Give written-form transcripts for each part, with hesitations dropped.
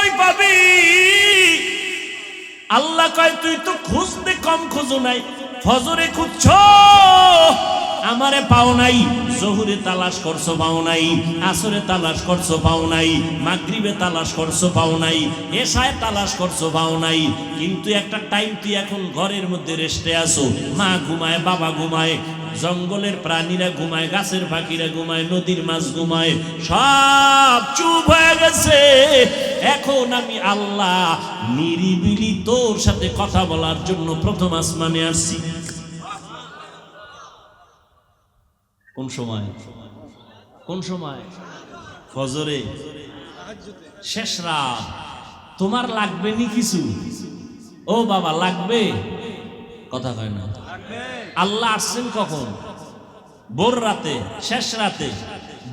কই পাবি? আল্লাহ কয় তুই তো খুঁজতে কম খুঁজো নাই, ফজরে খুঁজছ আমারে পাও নাই, জোহরে তালাশ করছো পাও নাই, আসরে তালাশ করছো পাও নাই, মাগরিবে তালাশ করছো পাও নাই, এশায় তালাশ করছো পাও নাই। কিন্তু একটা টাইম তুই এখন ঘরের মধ্যে রেস্টে আসো, মা ঘুমায়, বাবা ঘুমায়, জঙ্গলের প্রাণীরা ঘুমায়, গাছের পাখিরা ঘুমায়, নদীর মাছ ঘুমায়, সব চুপ হয়ে গেছে। এখন আমি আল্লাহ নিরিবিলি তোর সাথে কথা বলার জন্য প্রথম আসমানে আসছি। কোন সময়? কোন সময়? ফজরে, শেষ রাত। তোমার লাগবে নি কিছু? ও বাবা লাগবে? কথা কয় না। আল্লাহ আসছেন কখন? ভোর রাতে, শেষ রাতে।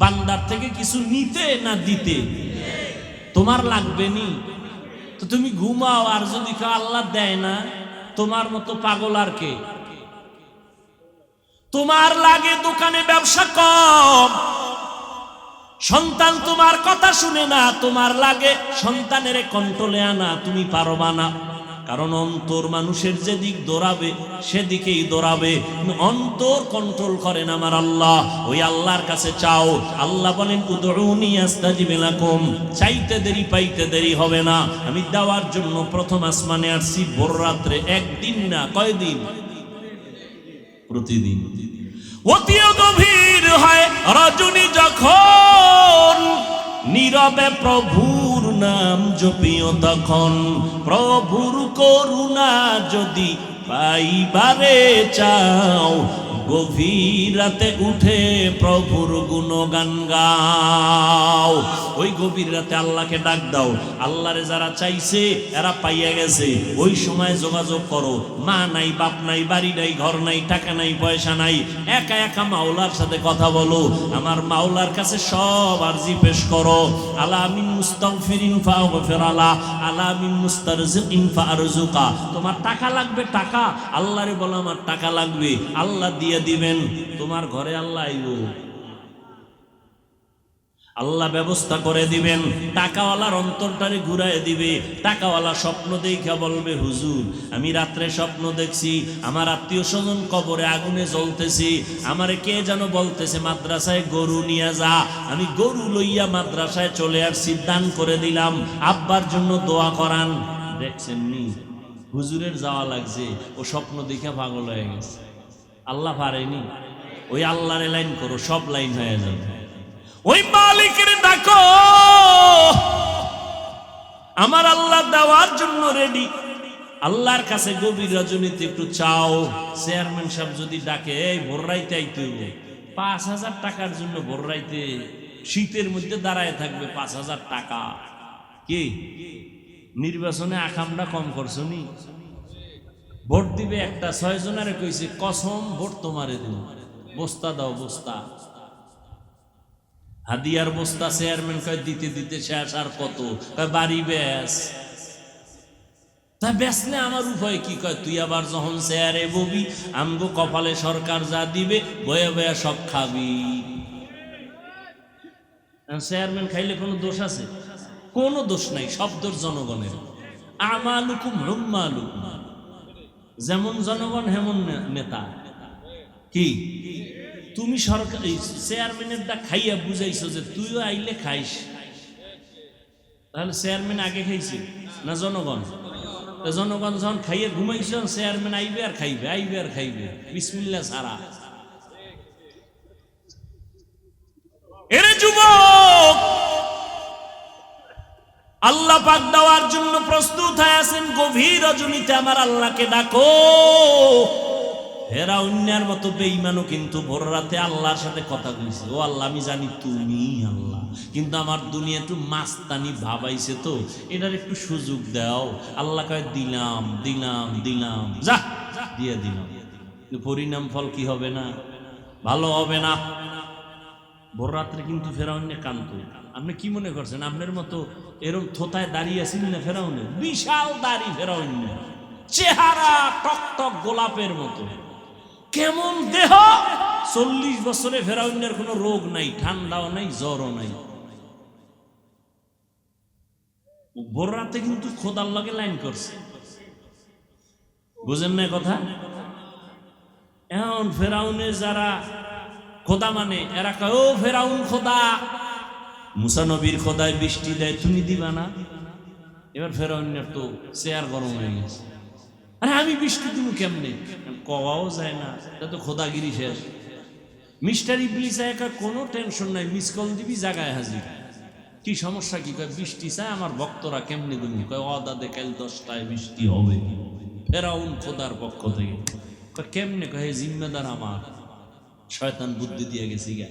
বান্দার থেকে কিছু নিতে না দিতে? তোমার লাগবে নি তো তুমি ঘুমাও, আর যদি কেউ আল্লাহ দেয় না, তোমার মতো পাগল আর কে? তোমার লাগে দোকানে ব্যবসা কম, সন্তান তোমার কথা শুনে না, তোমার লাগে সন্তানের কন্ট্রোলে আনা, তুমি পারবা না। কারণ অন্তর মানুষের যেদিক দৌড়াবে সেদিকেই দৌড়াবে, অন্তর কন্ট্রোল করেন আমার আল্লাহ। ওই আল্লাহর কাছে চাও। আল্লাহ বলেন উদউনি আস্তাজিব লাকুম, চাইতে দেরি পাইতে দেরি হবে না। আমি দেওয়ার জন্য প্রথম আসমানে আসছি ভোর রাত্রে, একদিন না, কয়দিন? প্রতিদিন। অতিও গভীর হয় রজনী যখন, নীরবে প্রভুর নাম জপিও তখন। প্রভুর করুণা যদি পাইবারে চাও, গভীর রাতে উঠে প্রভুর গুণগান গাও। ওই গভীর রাতে আল্লাহকে ডাক দাও। আল্লাহরে যারা চাইছে এরা পাইয়া গেছে, ওই সময় যোগাযোগ করো। মা নাই, বাপ নাই, বাড়ি নাই, ঘর নাই, টাকা নাই, পয়সা নাই, একা একা মাওলার সাথে কথা বলো। আমার মাওলার কাছে সব আরজি পেশ করো। আলা মিন মুস্তাগফিরিন ফাগফির আলা, আলা মিন মুস্তারজিকিন ফারজুকা। তোমার টাকা লাগবে, টাকা আল্লাহরে বলো আমার টাকা লাগবে, আল্লাহ দিয়ে দিবেন। তোমার ঘরে আল্লাহ আইব, আল্লাহ ব্যবস্থা করে দিবেন। টাকাওয়ালার অন্তরটারে ঘুরায় দিবে। টাকাওয়ালা স্বপ্ন দেখা বলবে হুজুর আমি রাত্রে স্বপ্ন দেখছি আমার আত্মীয় স্বজন কবরে আগুনে জ্বলতেছি, আমারে কে যেন বলতেছে মাদ্রাসায় গরু নিয়ে যা। আমি গরু লইয়া মাদ্রাসায় চলে আসছি, দান করে দিলাম। আব্বার জন্য দোয়া করান। দেখছেন নি হুজুরের যাওয়া লাগছে, ও স্বপ্ন দেখে পাগল হয়ে গেছে। আল্লাহ পারেনি। ওই আল্লাহরে লাইন করো, সব লাইন হয়ে যাবে। ওই মালিকের ডাকো, আমার আল্লাহ দেওয়ার জন্য রেডি। আল্লাহর কাছে গভীর রজনীতে একটু চাও। চেয়ারম্যান সাহেব যদি ডাকে এই ভোর রাইতে আইতে হইব, ৫,০০০ টাকার জন্য ভোর রাইতে শীতের মধ্যে দাঁড়ায় থাকবে, ৫,০০০ টাকা। কি নির্বাচনে আকামটা কম করছো নি? ভোট দিবে একটা, ৬ জনারে কইছে কসম ভোট তোমারে দেব, বস্তা দাও, বস্তা হাদিয়ার বস্তা। চেয়ারম্যান কয় দিতে দিতে শেষ, আর কত? কয় বাড়ি বেশ। তা বেচলে আমার উপায় কি? কয় তুই আবার যখন চেয়ারে ববি, আমগো কপালে সরকার যা দিবে বয়ে বয়ে সব খাবি। চেয়ারম্যান খাইলে কোনো দোষ আছে? কোনো দোষ নাই, সব দোষ জনগণের। আমালুকুম হুম্মালুকুম, যেমন জনগণ হেমন নেতা। কি তুমি সরকার চেয়ারম্যানের দা খাইয়া বুঝাইছো যে তুইও আইলে খাইস, তাহলে চেয়ারম্যান আগে খাইছে না জনগণ? জনগণ যখন খাইয়ে ঘুমাইছ, চেয়ারম্যান আইবে আর খাইবে, আইবে আর খাইবে, বিসমিল্লাহ ছাড়া। এরে যুবক, আল্লাহ পাক দেওয়ার জন্য প্রস্তুত হয়ে আছেন। গভীর রজনীতে আমার আল্লাহকে ডাকো। ফেরাউনের মতো বেঈমানও কিন্তু ভোর রাতে আল্লাহর সাথে কথা কইছে। ও আল্লাহ আমি জানি তুমি আল্লাহ, কিন্তু আমার দুনিয়া একটু মাস্তানি ভাবাইছে, তো এটার একটু সুযোগ দাও। আল্লাহ কয় দিলাম দিলাম দিলাম, যা দিয়ে দিলাম। পরিণাম ফল কি হবে না? ভালো হবে না। ভোর রাত্রে কিন্তু ফেরাউনে কান্ত। আপনি কি মনে করছেন আপনার মতো এরকম থোতায় দাঁড়িয়ে আছেন না? ফেরাউনে বিশাল দাড়ি, ফেরাউনে চেহারা টকটক গোলাপের মতো, কেমন দেহ। 40 বছরে ফেরাউনের কোনো রোগ নাই, ঠান্ডাও নাই, জ্বরও নাই। ভোর রাতে কিন্তু খোদার লগে লাইন করছে, বুঝেন না কথা? এখন ফেরাউনে যারা খোদা মানে এরা কয় ও ফেরাউন খোদা, মুসা নবীর খোদায় বৃষ্টি দেয়, তুমি দিবা না? এবার ফেরাউনের তো চেয়ার গরম হয়ে গেছে, আরে আমি বৃষ্টি দিব কেমনে, কওয়াও যায় না, এটা তো খোদাগিরি শেষ। মিস্টার ইবলিস একা কোনো টেনশন নাই, মিস কল দিবি জায়গায় হাজির। কি সমস্যা কি? কয় বৃষ্টি চায় আমার ভক্তরা, কেমনে দিবি? কয় অদাদে কাল 10টায় বৃষ্টি হবে। ফেরাউন খোদার পক্ষ থেকে কয় কেমনে? কয় জিম্মেদার আমার, শয়তান বুদ্ধি দিয়ে গেছি গা।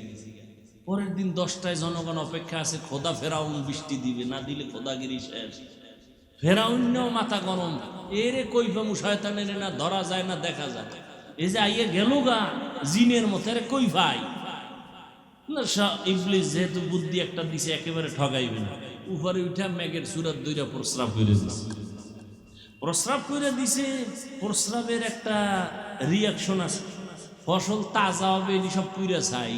পরের দিন 10টায় জনগণ অপেক্ষা আছে, খোদা ফেরাউন বৃষ্টি দিবে, না দিলে খোদাগিরি শেষ। ফেরাউনেও মাথা গরম, এরে কই পামু, শয়তানের না ধরা যায় না দেখা যায়, এই যে আইয়ে গেল গা জিনের মতো, এরে কই ভাই না। ইবলিস যেহেতু বুদ্ধি একটা দিছে, একেবারে ঠগাইবে না। উপরে উঠা মেঘের সুরাত দুইটা প্রস্রাব করে দিছে, প্রস্রাব করে দিছে। প্রস্রাবের একটা রিয়াকশন আছে, ফসল তাজা হবে, এটি সব পুইরা চাই।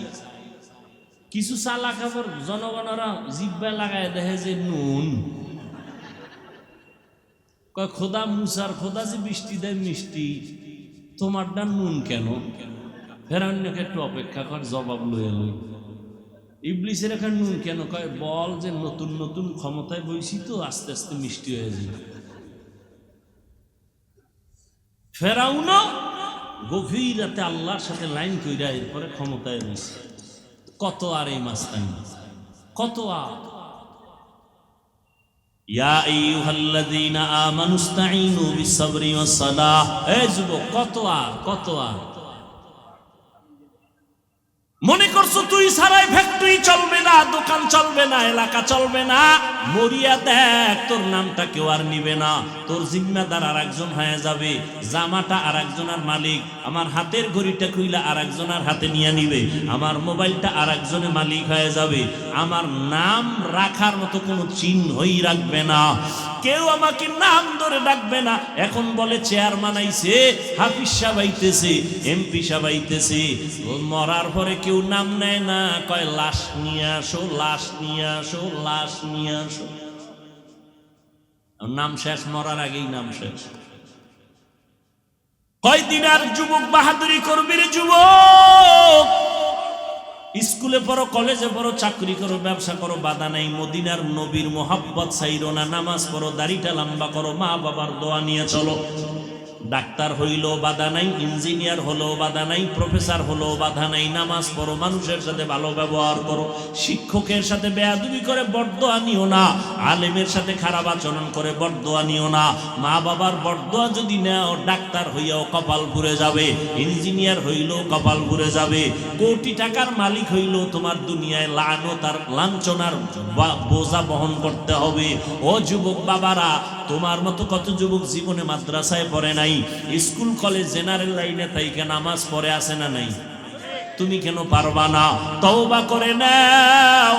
কিছু চালা খাবার জনগণরা জিব্বা লাগায় দেখে যে নুন। কয় খোদা মুসার খোদা যে বৃষ্টি দেয় মিষ্টি, তোমারটা নুন কেন? ফেরাউনকে একটু অপেক্ষা কর, জবাব লয়ে লই। ইবলিসের এখানে নুন কেন? কয় বল যে নতুন নতুন ক্ষমতায় বইছি তো, আস্তে আস্তে মিষ্টি হয়ে যাবে। ফেরাউনও গভীর রাতে আল্লাহর সাথে লাইন কইরা এরপরে ক্ষমতায় বইছে। কত আর এই মাস্তানি, কত আর। ইয়া আইয়ুহাল্লাযীনা আমানুস্তাঈনু বিস-সাবরি ওয়াস-সালাহ। এই যুবক, কত আর, কত আর। মনে করছো তুই ছাড়াই ফ্যাক্টরি চলবে না, দোকান চলবে না, এলাকা চলবে না, মরিয়া দেখ তোর নামটা কেউ আর নিবে না, তোর জিম্মাদার আর একজন হয়ে যাবে, জামাটা আর একজনের মালিক, আমার হাতের ঘড়িটা খুইলা আর একজনের হাতে নিয়ে নিবে, আমার মোবাইলটা আর একজনের মালিক হয়ে যাবে, আমার নাম রাখার মতো কোনো চিহ্নই রাখবে না, কেউ আমাকে নাম ধরে ডাকবে না। এখন বলে চেয়ারম্যান আইছে, হাফিজ সাহেব আইতেছে, এমপি সাহেব আইতেছে, মরার পরে কেউ নাম নেয় না, কয় লাশ নিয়ে আসো, লাশ নিয়ে আসো, লাশ নিয়ে আসো। নাম শেষ, মরার আগেই নাম শেষ। কয়দিন আর যুবক বাহাদুরি করবি রে যুবক? স্কুলে পড়ো, কলেজে পড়ো, চাকরি করো, ব্যবসা করো, বাধা নাই। মদিনার নবীর মোহাব্বত ছাইরো না, নামাজ পড়ো, দাড়িটা লম্বা করো, মা বাবার দোয়া নিয়ে চলো। ডাক্তার হইলেও বাধা নাই, ইঞ্জিনিয়ার হলেও বাধা নাই, প্রফেসর হলেও বাধা নাই। নামাজ পড়ো, মানুষের সাথে ভালো ব্যবহার করো, শিক্ষকের সাথে বেয়াদবি করে বরদোয়া নিও না, আলেমের সাথে খারাপ আচরণ করে বরদোয়া নিও না। মা বাবার বরদোয়া যদি নেও, ডাক্তার হইয়াও কপাল পুড়ে যাবে, ইঞ্জিনিয়ার হইলেও কপাল পুড়ে যাবে, কোটি টাকার মালিক হইলেও তোমার দুনিয়ায় লানত আর লাঞ্ছনার বোঝা বহন করতে হবে। ও যুবক বাবারা, তোমার মতো কত যুবক জীবনে মাদ্রাসায় পড়ে নাই, স্কুল কলেজ জেনারেল লাইনে তাইকে নামাজ পড়ে আসে না নাই? তুমি কেন পারবা না? তওবা করে নাও।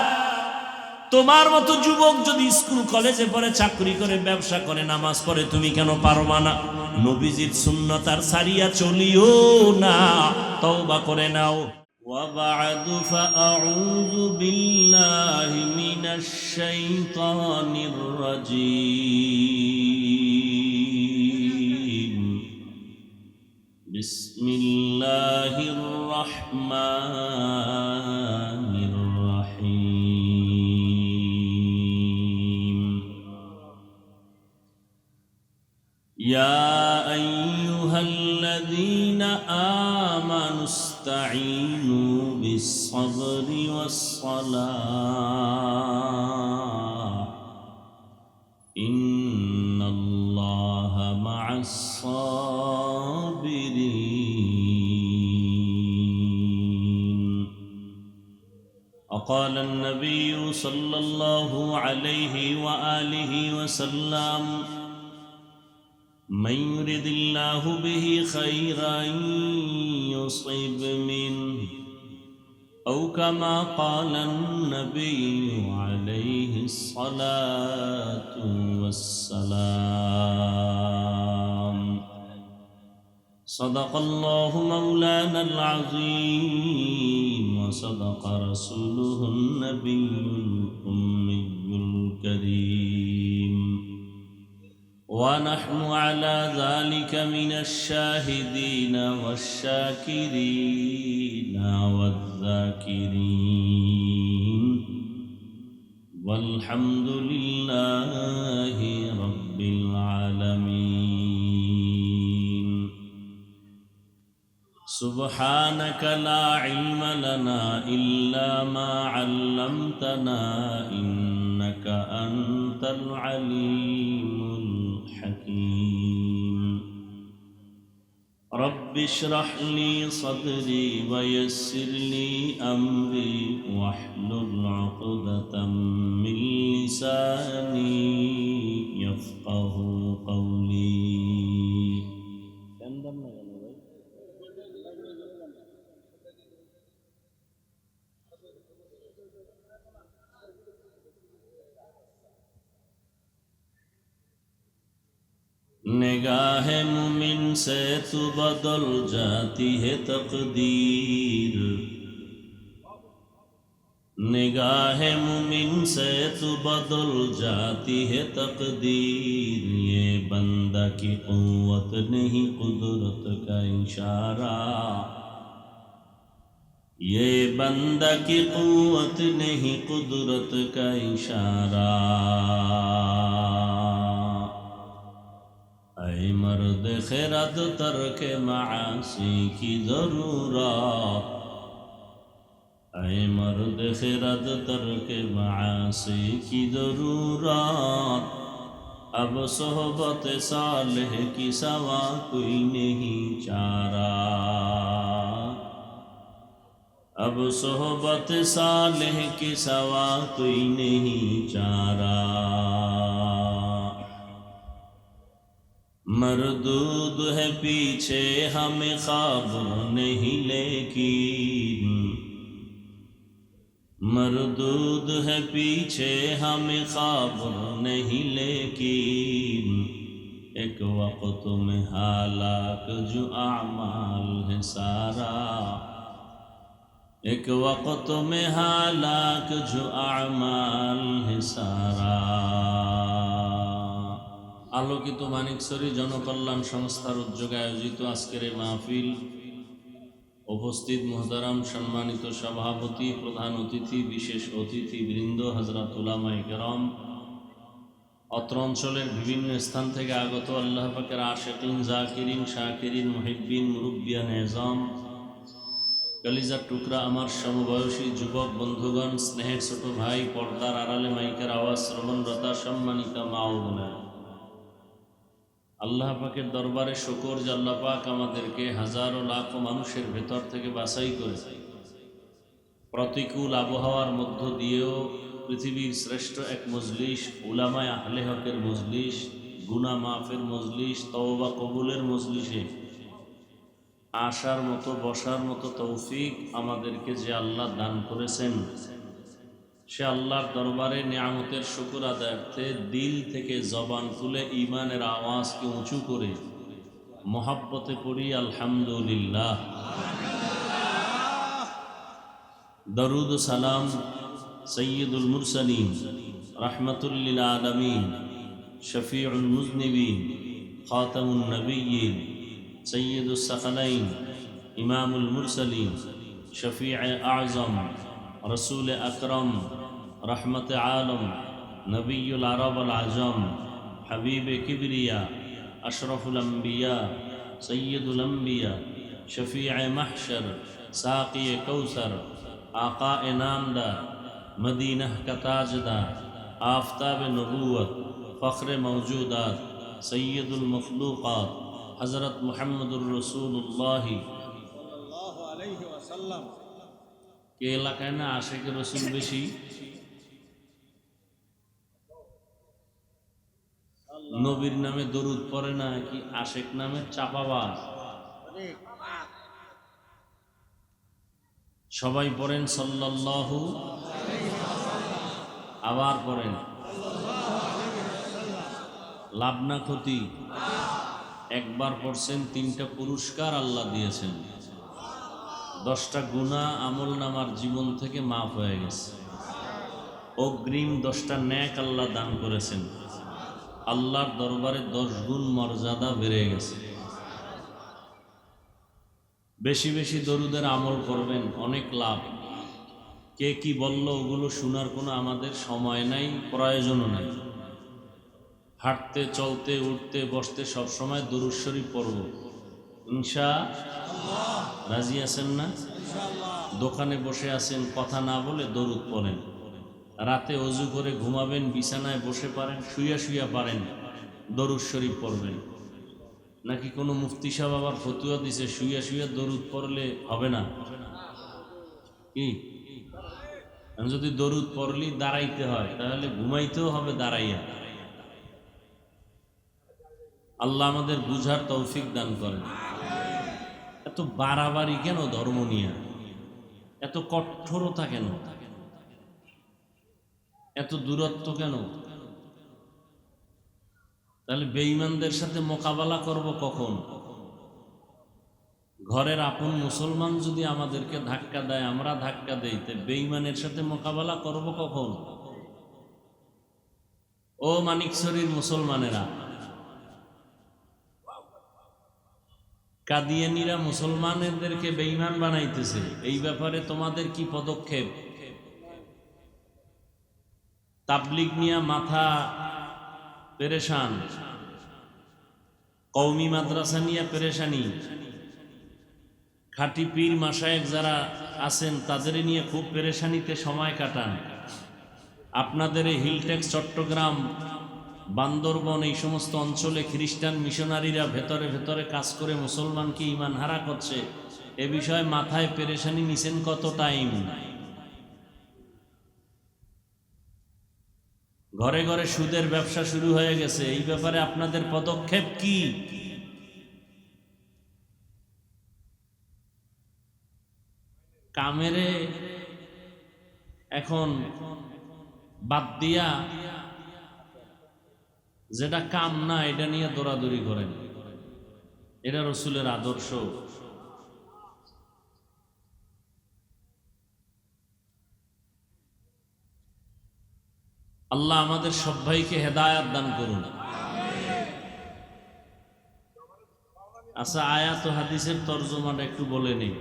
তোমার মতো যুবক যদি স্কুল কলেজে পড়ে, চাকরি করে, ব্যবসা করে, নামাজ পড়ে, তুমি কেন পারবা না? নবীজির সুন্নাত আর সারিয়া চলিও না, তওবা করে নাও। وبعد فأعوذ بالله من الشيطان الرجيم. بسم الله الرحمن الرحيم. يا أيها الذين آمنوا استعينوا بالصبر والصلاة إن الله مع الصابرين. وقال النبي صلى الله عليه وآله وسلم: من يرد الله به خيرا يصيب منه، أو كما قال النبي عليه الصلاة والسلام. صدق الله مولانا العظيم، وصدق رسوله النبي الأمي الكريم. ونحن على ذلك من الشاهدين والشاكرين والذاكرين والحمد لله رب العالمين سبحانك لا علم لنا إلا ما علمتنا إنك أنت العليم الحكيم رب اشرح لي صدري ويسر لي أمري واحلل عقدة من لساني يفقه قولي निगाह मुमिन से तू बदल जाती है तकदीर निगाह मुमिन से तू बदल जाती है तकदीर ये बंदा की कुव्वत नहीं कुदरत का इशारा ये बंदा की कुव्वत नहीं कुदरत का इशारा ऐ मर्द खिरद तर्क मासी की ज़रूरत ऐ मर्द खिरद तर्क मासी की ज़रूरत अब सोहबत सालेह की सवा कोई नहीं चारा अब सोहबत सालेह की सवा कोई नहीं चारा मरदूद है पीछे हमें ख्वाब नहीं लेकिन मरदूद है पीछे हमें ख्वाब नहीं लेकिन एक वक्त में हालाक जो आमाल है सारा एक वक्त में हालाक जो आमाल है सारा আলোকিত মানিকছড়ি জনকল্যাণ সংস্থার উদ্যোগে আয়োজিত আজকের এই মাহফিল উপস্থিত মুহতারাম সম্মানিত সভাপতি প্রধান অতিথি বিশেষ অতিথি বৃন্দ হযরত উলামায়ে কেরাম অত্র অঞ্চলের বিভিন্ন স্থান থেকে আগত আল্লাহ পাকের আশিকিন জাকিরিন শাকিরিন মুহিব্বিন মুরব্বিয়ান এজাম কলিজার টুকরা আমার সমবয়সী যুবক বন্ধুগণ স্নেহের ছোট ভাই পর্দার আড়ালে মাইকের আওয়াজ শ্রবণরতা সম্মানিতা মা ও বোনেরা আল্লাহ পাকের দরবারে শুকর যে আল্লাহ পাক আমাদেরকে হাজারো লাখ মানুষের ভেতর থেকে বাছাই করে প্রতিকূল আবহাওয়ার মধ্য দিয়েও পৃথিবীর শ্রেষ্ঠ এক মজলিস উলামায়ে আহলে হকের মজলিস গুনাহ মাফের মজলিস তওবা কবুলের মজলিসে আসার মতো বসার মতো তৌফিক আমাদেরকে যে আল্লাহ দান করেছেন সে আল্লাহর দরবারে নিয়ামতের শুকর আদায়ার্থে দিল থেকে জবান খুলে ঈমানের আওয়াজকে উঁচু করে মহাব্বতে পড়ি আলহামদুলিল্লাহ দরুদ ও সালাম সৈয়দুল মুরসালিন রাহমাতুল লিল আলামিন শফিউল মুজনিবিন খাতামুন নবিয়্যিন সৈয়দুস সাকালাইন ইমামুল মুরসালিন শফিউ আযম রসুল আকরম রহমত আলম নবীল আরব আল আজম হাবিব কিবরিয়া আশরফুল আম্বিয়া সৈয়দুল আম্বিয়া শফিউ মাহশর সাকি কৌসর आका नामदार मदीना का ताजदार आफ्ताब नबूवत फ़ख्र मौजूदात सैयदुल मखलूक़ात हज़रत मुहम्मदुर रसूलुल्लाह सल्लल्लाहु अलैहि वसल्लम के एलाकाয় না আশিক রসুল বেশি নবীর নামে দরুদ পড়ে না কি আশিক নামে চাপাবাজ সবাই পড়েন সাল্লাল্লাহু আবার পড়েন লাভ না ক্ষতি একবার পড়ছেন 3টা পুরস্কার আল্লাহ দিয়েছেন 10টা গুনাহ আমল নামার জীবন থেকে মাফ হয়ে গেছে অগ্রিম 10টা নেক আল্লাহ দান করেছেন আল্লাহর দরবারে 10 গুণ মর্যাদা বেড়ে গেছে। বেশি বেশি দরুদের আমল করবেন, অনেক লাভ। কে কি বলল ওগুলো শোনার কোনো আমাদের সময় নাই, প্রয়োজনও নাই। হাঁটতে চলতে উঠতে বসতে সবসময় দরুদ শরীফ পড়ব ইনশাআল্লাহ। রাজি আছেন না? দোকানে বসে আছেন, কথা না বলে দরুদ পড়েন। রাতে অজু করে ঘুমাবেন, বিছানায় বসে পারেন, শুইয়া শুইয়া পারেন, দরুদ শরীফ পড়বেন। নাকি কোনো মুফতি সাহেব আবার ফতুয়া দিছে শুইয়া শুইয়া দরুদ পড়লে হবে না? কি যদি দরুদ পড়লি দাঁড়াইতে হয়, তাহলে ঘুমাইতেও হবে দাঁড়াইয়া। আল্লাহ আমাদের বুঝার তৌফিক দান করেন। এত বাড়াবাড়ি কেন ধর্ম নিয়ে? এত কঠোরতা কেন? এত দূরত্ব কেন? তাহলে বেঈমানদের সাথে মোকাবেলা করব কখন? ঘরের আপন মুসলমান যদি আমাদেরকে ধাক্কা দেয়, আমরা ধাক্কা দেই, তো বেঈমানের সাথে মোকাবেলা করব কখন? ও মানিকছড়ির মুসলমানেরা, কাদিয়ানীরা মুসলমানদেরকে বেঈমান বানাইতেছে, এই ব্যাপারে তোমাদের কি পদক্ষেপ? তাবলিগ নিয়ে মাথা পেরেশান, কওমি মাদ্রাসা নিয়ে পেরেশানি, খাঁটি পীর মাশায়েখ যারা আছেন তাদের নিয়ে খুব পেরেশানিতে সময় কাটান। আপনাদের এই হিলটেক্স, চট্টগ্রাম, বান্দরবন, এই সমস্ত অঞ্চলে খ্রিস্টান মিশনারিরা ভেতরে ভেতরে কাজ করে মুসলমানকে ঈমান হারা করছে। এ বিষয়ে মাথায় পেরেশানি নিছেন কত টাইম? ঘরে ঘরে সুদের ব্যবসা শুরু হয়ে গেছে, এই ব্যাপারে আপনাদের পদক্ষেপ কি? কামেরে এখন বাদ দিয়া যেটা কাম না এটা নিয়ে দৌড়াদৌড়ি করেন, এটা রসুলের আদর্শ। আল্লাহ আমাদের সবাইকে হেদায়াত দান করুন। আচ্ছা, আয়াত ও হাদিসের তরজমাটা একটু বলে নেই।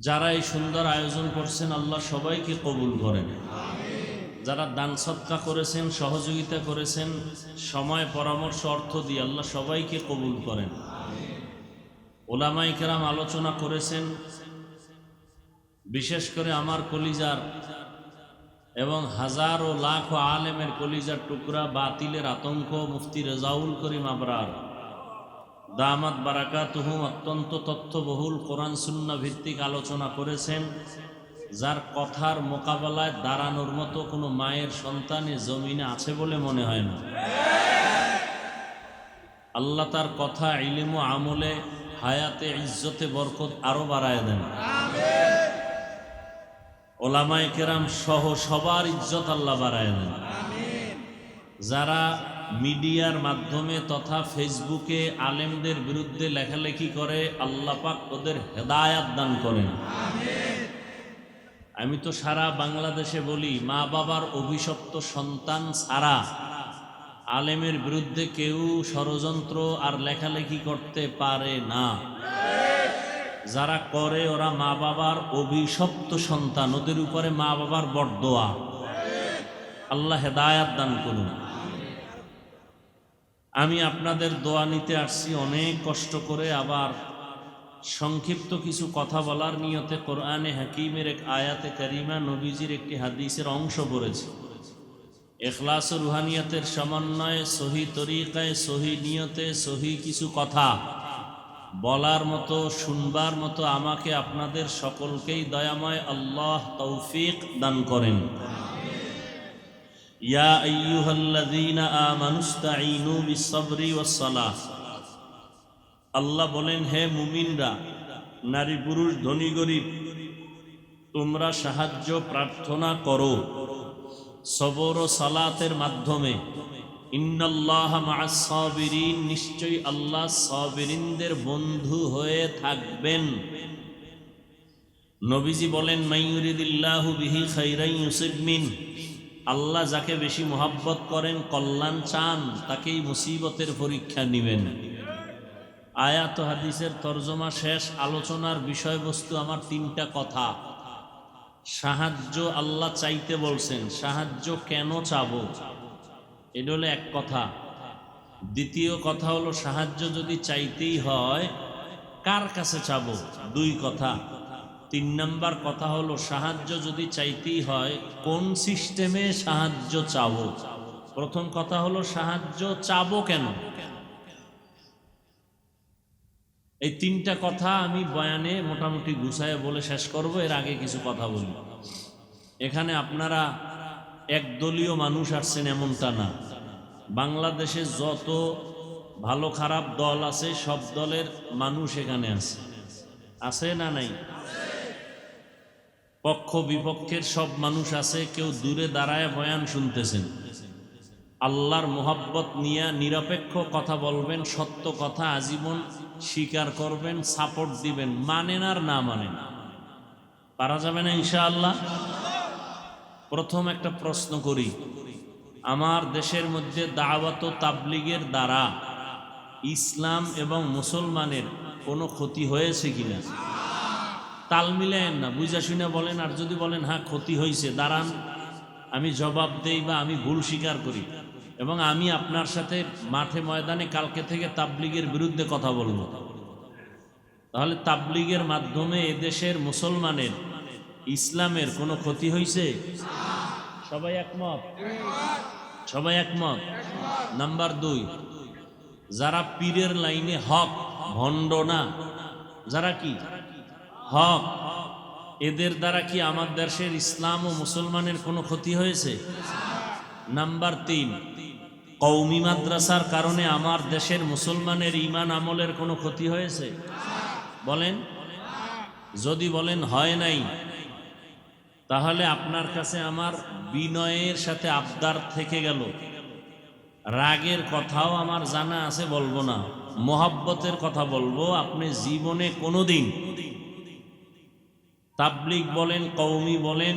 যারা এই সুন্দর আয়োজন করছেন আল্লাহ সবাইকে কবুল করেন। যারা দান সদকা করেছেন, সহযোগিতা করেছেন, সময় পরামর্শ অর্থ দিয়ে আল্লাহ সবাইকে কবুল করেন। ওলামায়ে কেরাম আলোচনা করেছেন, বিশেষ করে আমার কলিজার এবং হাজারো লাখ আলেমের কলিজার টুকরা বাতিলের আতঙ্ক মুফতি রেজাউল করিম আবরার দামাত বারাকাতুহু অত্যন্ত তথ্যবহুল কোরআন সুন্নাহ ভিত্তিক আলোচনা করেছেন, যার কথার মোকাবেলায় দাঁড়ানোর মতো কোনো মায়ের সন্তানে জমিনে আছে বলে মনে হয় না। আল্লাহ তার কথা, ইলম ও আমলে, হায়াতে, ইজ্জতে বরকত আরো বাড়ায় দেন। ওলামায়ে কেরাম সহ সবার ইজ্জত আল্লাহ বাড়ায় দেন। যারা মিডিয়ার মাধ্যমে তথা ফেসবুকে আলেমদের বিরুদ্ধে লেখালেখি করে, আল্লাহ পাক ওদের হেদায়াত দান করেন। আমি তো সারা বাংলাদেশে বলি, মা বাবার অভিশপ্ত সন্তান ছাড়া আলেমের বিরুদ্ধে কেউ ষড়যন্ত্র আর লেখালেখি করতে পারে না। যারা করে ওরা মা বাবার অভিশপ্ত সন্তান, ওদের উপরে মা বাবার বরদোয়া। আল্লাহ হেদায়াত দান করুন। আমি আপনাদের দোয়া নিতে আসছি অনেক কষ্ট করে। আবার সংক্ষিপ্ত কিছু কথা বলার নিয়তে কোরআনে হাকিমের এক আয়াতে কারিমা, নবীজির একটি হাদিসের অংশ পড়েছি। ইখলাস ও রুহানিয়াতের সমন্বয়ে, সহি তরিকায়, সহি নিয়তে, সহি কিছু কথা বলার মতো, শুনবার মতো আমাকে আপনাদের সকলকেই দয়াময় আল্লাহ তৌফিক দান করেন। ইয়া আইয়ুহাল্লাযীনা আমানুস্তাঈনু বিস-সাবরি ওয়াস-সালাহ। আল্লাহ বলেন, হে মুমিনরা, নারী পুরুষ, ধনী গরিব, তোমরা সাহায্য প্রার্থনা করো সবর ও সালাতের মাধ্যমে। ইন্নাল্লাহা মা'আস সাবিরিন, নিশ্চয়ই আল্লাহ সাবিরিনদের বন্ধু হয়ে থাকবেন। নবীজি বলেন, মাইয়ুরিদিল্লাহু বিহি খাইরান ইউসিব মিন, আল্লাহ যাকে বেশি মোহাব্বত করেন, কল্যাণ চান, তাকেই মুসিবতের পরীক্ষা নিবেন। আয়াত হাদিসের তরজমা শেষ। আলোচনার বিষয়বস্তু আমার তিনটা কথা। সাহায্য আল্লাহ চাইতে বলছেন, সাহায্য কেন চাবো, এটা হলো এক কথা। দ্বিতীয় কথা হলো সাহায্য যদি চাইতেই হয় কার কাছে চাবো, দুই কথা। তিন নাম্বার কথা হলো সাহায্য যদি চাইতেই হয় কোন সিস্টেমে সাহায্য চাবো। প্রথম কথা হলো সাহায্য চাবো কেন। এই তিনটা কথা আমি বয়ানে মোটামুটি গুছায় বলে শেষ করব। এর আগে কিছু কথা বলি। এখানে আপনারা একদলীয় মানুষ আসছেন এমনটা না। বাংলাদেশে যত ভালো খারাপ দল আছে সব দলের মানুষ এখানে আছে, আছে না নাই? পক্ষ বিপক্ষের সব মানুষ আছে। কেউ দূরে দাঁড়ায় বয়ান শুনতেছেন। আল্লাহর মোহাব্বত নিয়ে নিরপেক্ষ কথা বলবেন, সত্য কথা আজীবন স্বীকার করবেন, সাপোর্ট দিবেন। মানেন আর না মানেন, পারা যাবে না ইনশাআল্লাহ। প্রথম একটা প্রশ্ন করি, আমার দেশের মধ্যে দাওয়াত ও তাবলীগের দ্বারা ইসলাম এবং মুসলমানের কোনো ক্ষতি হয়েছে কিনা? তাল মিলেন না, বুঝা শুনে বলেন। আর যদি বলেন হ্যাঁ ক্ষতি হয়েছে, দাঁড়ান আমি জবাব দেই বা আমি ভুল স্বীকার করি, এবং আমি আপনার সাথে মাঠে ময়দানে কালকে থেকে তাবলীগের বিরুদ্ধে কথা বলবো। তাহলে তাবলীগের মাধ্যমে এদেশের মুসলমানের ইসলামের কোনো ক্ষতি হয়েছে? সবাই একমত? সবাই একমত? নাম্বার দুই, যারা পীরের লাইনে হক, ভণ্ড না, যারা কি হক, এদের দ্বারা কি আমার দেশের ইসলাম ও মুসলমানের কোনো ক্ষতি হয়েছে? নাম্বার তিন, কওমি মাদ্রাসার কারণে আমার দেশের মুসলমানের ঈমান আমলের কোনো ক্ষতি হয়েছে? বলেন। যদি বলেন হয় নাই, তাহলে আপনার কাছে আমার বিনয়ের সাথে আবদার থেকে গেল। রাগের কথাও আমার জানা আছে, বলবো না, মোহাব্বতের কথা বলবো। আপনি জীবনে কোনোদিন তাবলীগ বলেন, কওমি বলেন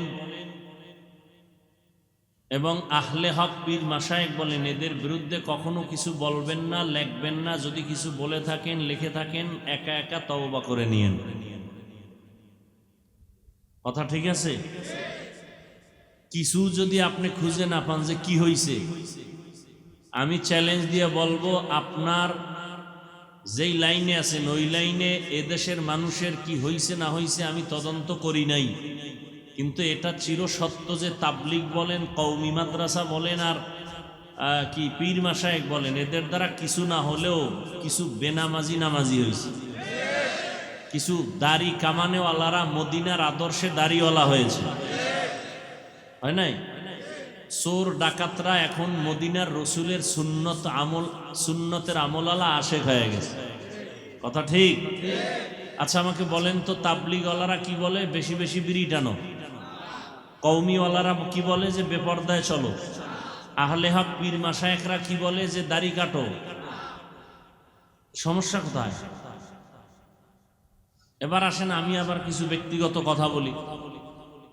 এবং আহলে হক পীর মাশায়েখ বলেন, এদের বিরুদ্ধে কখনো কিছু বলবেন না, লিখবেন না। যদি কিছু বলে থাকেন, লিখে থাকেন, একা একা তওবা করে নিয়েন। কথা ঠিক আছে? কিছু যদি আপনি খুঁজে না পান যে কি হয়েছে, আমি চ্যালেঞ্জ দিয়ে বলবো, আপনার যেই লাইনে আছেন ওই লাইনে এদেশের মানুষের কি হয়েছে না হয়েছে আমি তদন্ত করি নাই, কিন্তু এটা চির সত্য যে তাবলীগ বলেন, কওমি মাদ্রাসা বলেন আর কি পীর মাশায়েখ বলেন, এদের দ্বারা কিছু না হলেও কিছু বেনামাজি নামাজি হয়েছে, কিছু দাড়ি কামানেওয়ালারা মদিনার আদর্শে দাড়িওয়ালা হয়েছে, হয় নাই? চোর ডাকাতরা এখন মদিনার রসুলের সুন্নতের আমলালা আশেক হয়ে গেছে। কথা ঠিক? আচ্ছা আমাকে বলেন তো, তাবলীগওয়ালারা কি বলে? বেশি বেশি বিড়ি টানো। কওমিওয়ালারা কি বলে? যে বেপরদায় চলো। আহলে হক পীর মাশায়েখরা কি বলে? যে দাড়ি কাটো। সমস্যা কোথায়? এবার আসেন আমি আবার কিছু ব্যক্তিগত কথা বলি।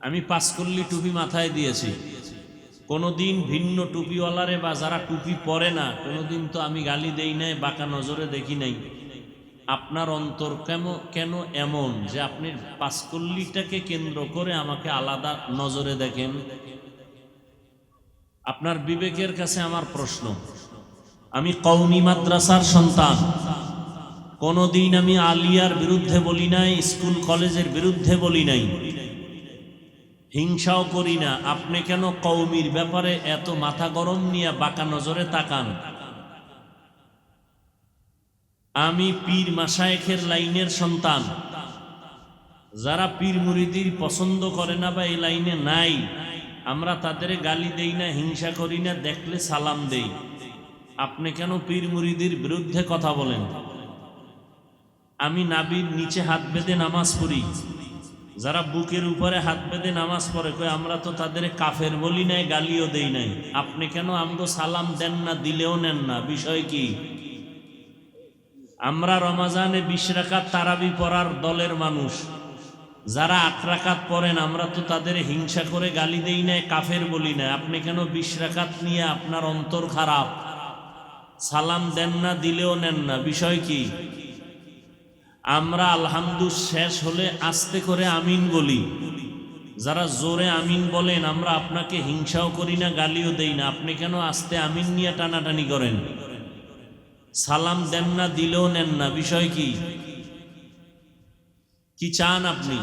আমি পাঁচকল্লি টুপি মাথায় দিয়েছি, কোনোদিন ভিন্ন টুপিওয়ালারে বা যারা টুপি পরে না কোনোদিন তো আমি গালি দেই নাই, বাঁকা নজরে দেখি নাই। আপনার অন্তর কেন এমন যে আপনি পাঁচকল্লিটাকে কেন্দ্র করে আমাকে আলাদা নজরে দেখেন? আপনার বিবেকের কাছে আমার প্রশ্ন। আমি কওমি মাদ্রাসার সন্তান, কোনোদিন আমি আলিয়ার বিরুদ্ধে বলি নাই, স্কুল কলেজের বিরুদ্ধে বলি নাই, হিংসাও করি না। আপনি কেন কওমির ব্যাপারে এত মাথা গরম নিয়ে বাঁকা নজরে তাকান? আমি পীর মাশায়েখের লাইনের সন্তান। যারা পীর মুরিদির পছন্দ করে না বা এই লাইনে নাই, আমরা তাদের গালি দেই না, হিংসা করি না, দেখলে সালাম দেই। আপনি কেন পীর মুরিদির বিরুদ্ধে কথা বলেন? আমি নাভির নিচে হাত বেঁধে নামাজ পড়ি। যারা বুকের উপরে হাত বেঁধে নামাজ পড়ে, কই আমরা তো তাদের কাফের বলি নাই, গালিও দেই নাই। আপনি কেন আমগো সালাম দেন না, দিলেও নেন না? বিষয় কি? আমরা রমাজানে 20 রাকাত তারাবি পড়ার দলের মানুষ, যারা 8 রাকাত পড়েন আমরা তো তাদের হিংসা করে গালি দেই না, কাফের বলি না। আপনি কেন 20 রাকাত নিয়ে আপনার অন্তর খারাপ? সালাম দেন না, দিলেও নেন না, বিষয় কি? আমরা আলহামদু শেষ হলে আস্তে করে আমিন বলি। যারা জোরে আমিন বলেন আমরা আপনাকে হিংসাও করি না, গালিও দেই না। আপনি কেন আস্তে আমিন নিয়ে টানাটানি করেন? সালাম দেন না, দিলেও নেন না, বিষয় কি? কি চান আপনি?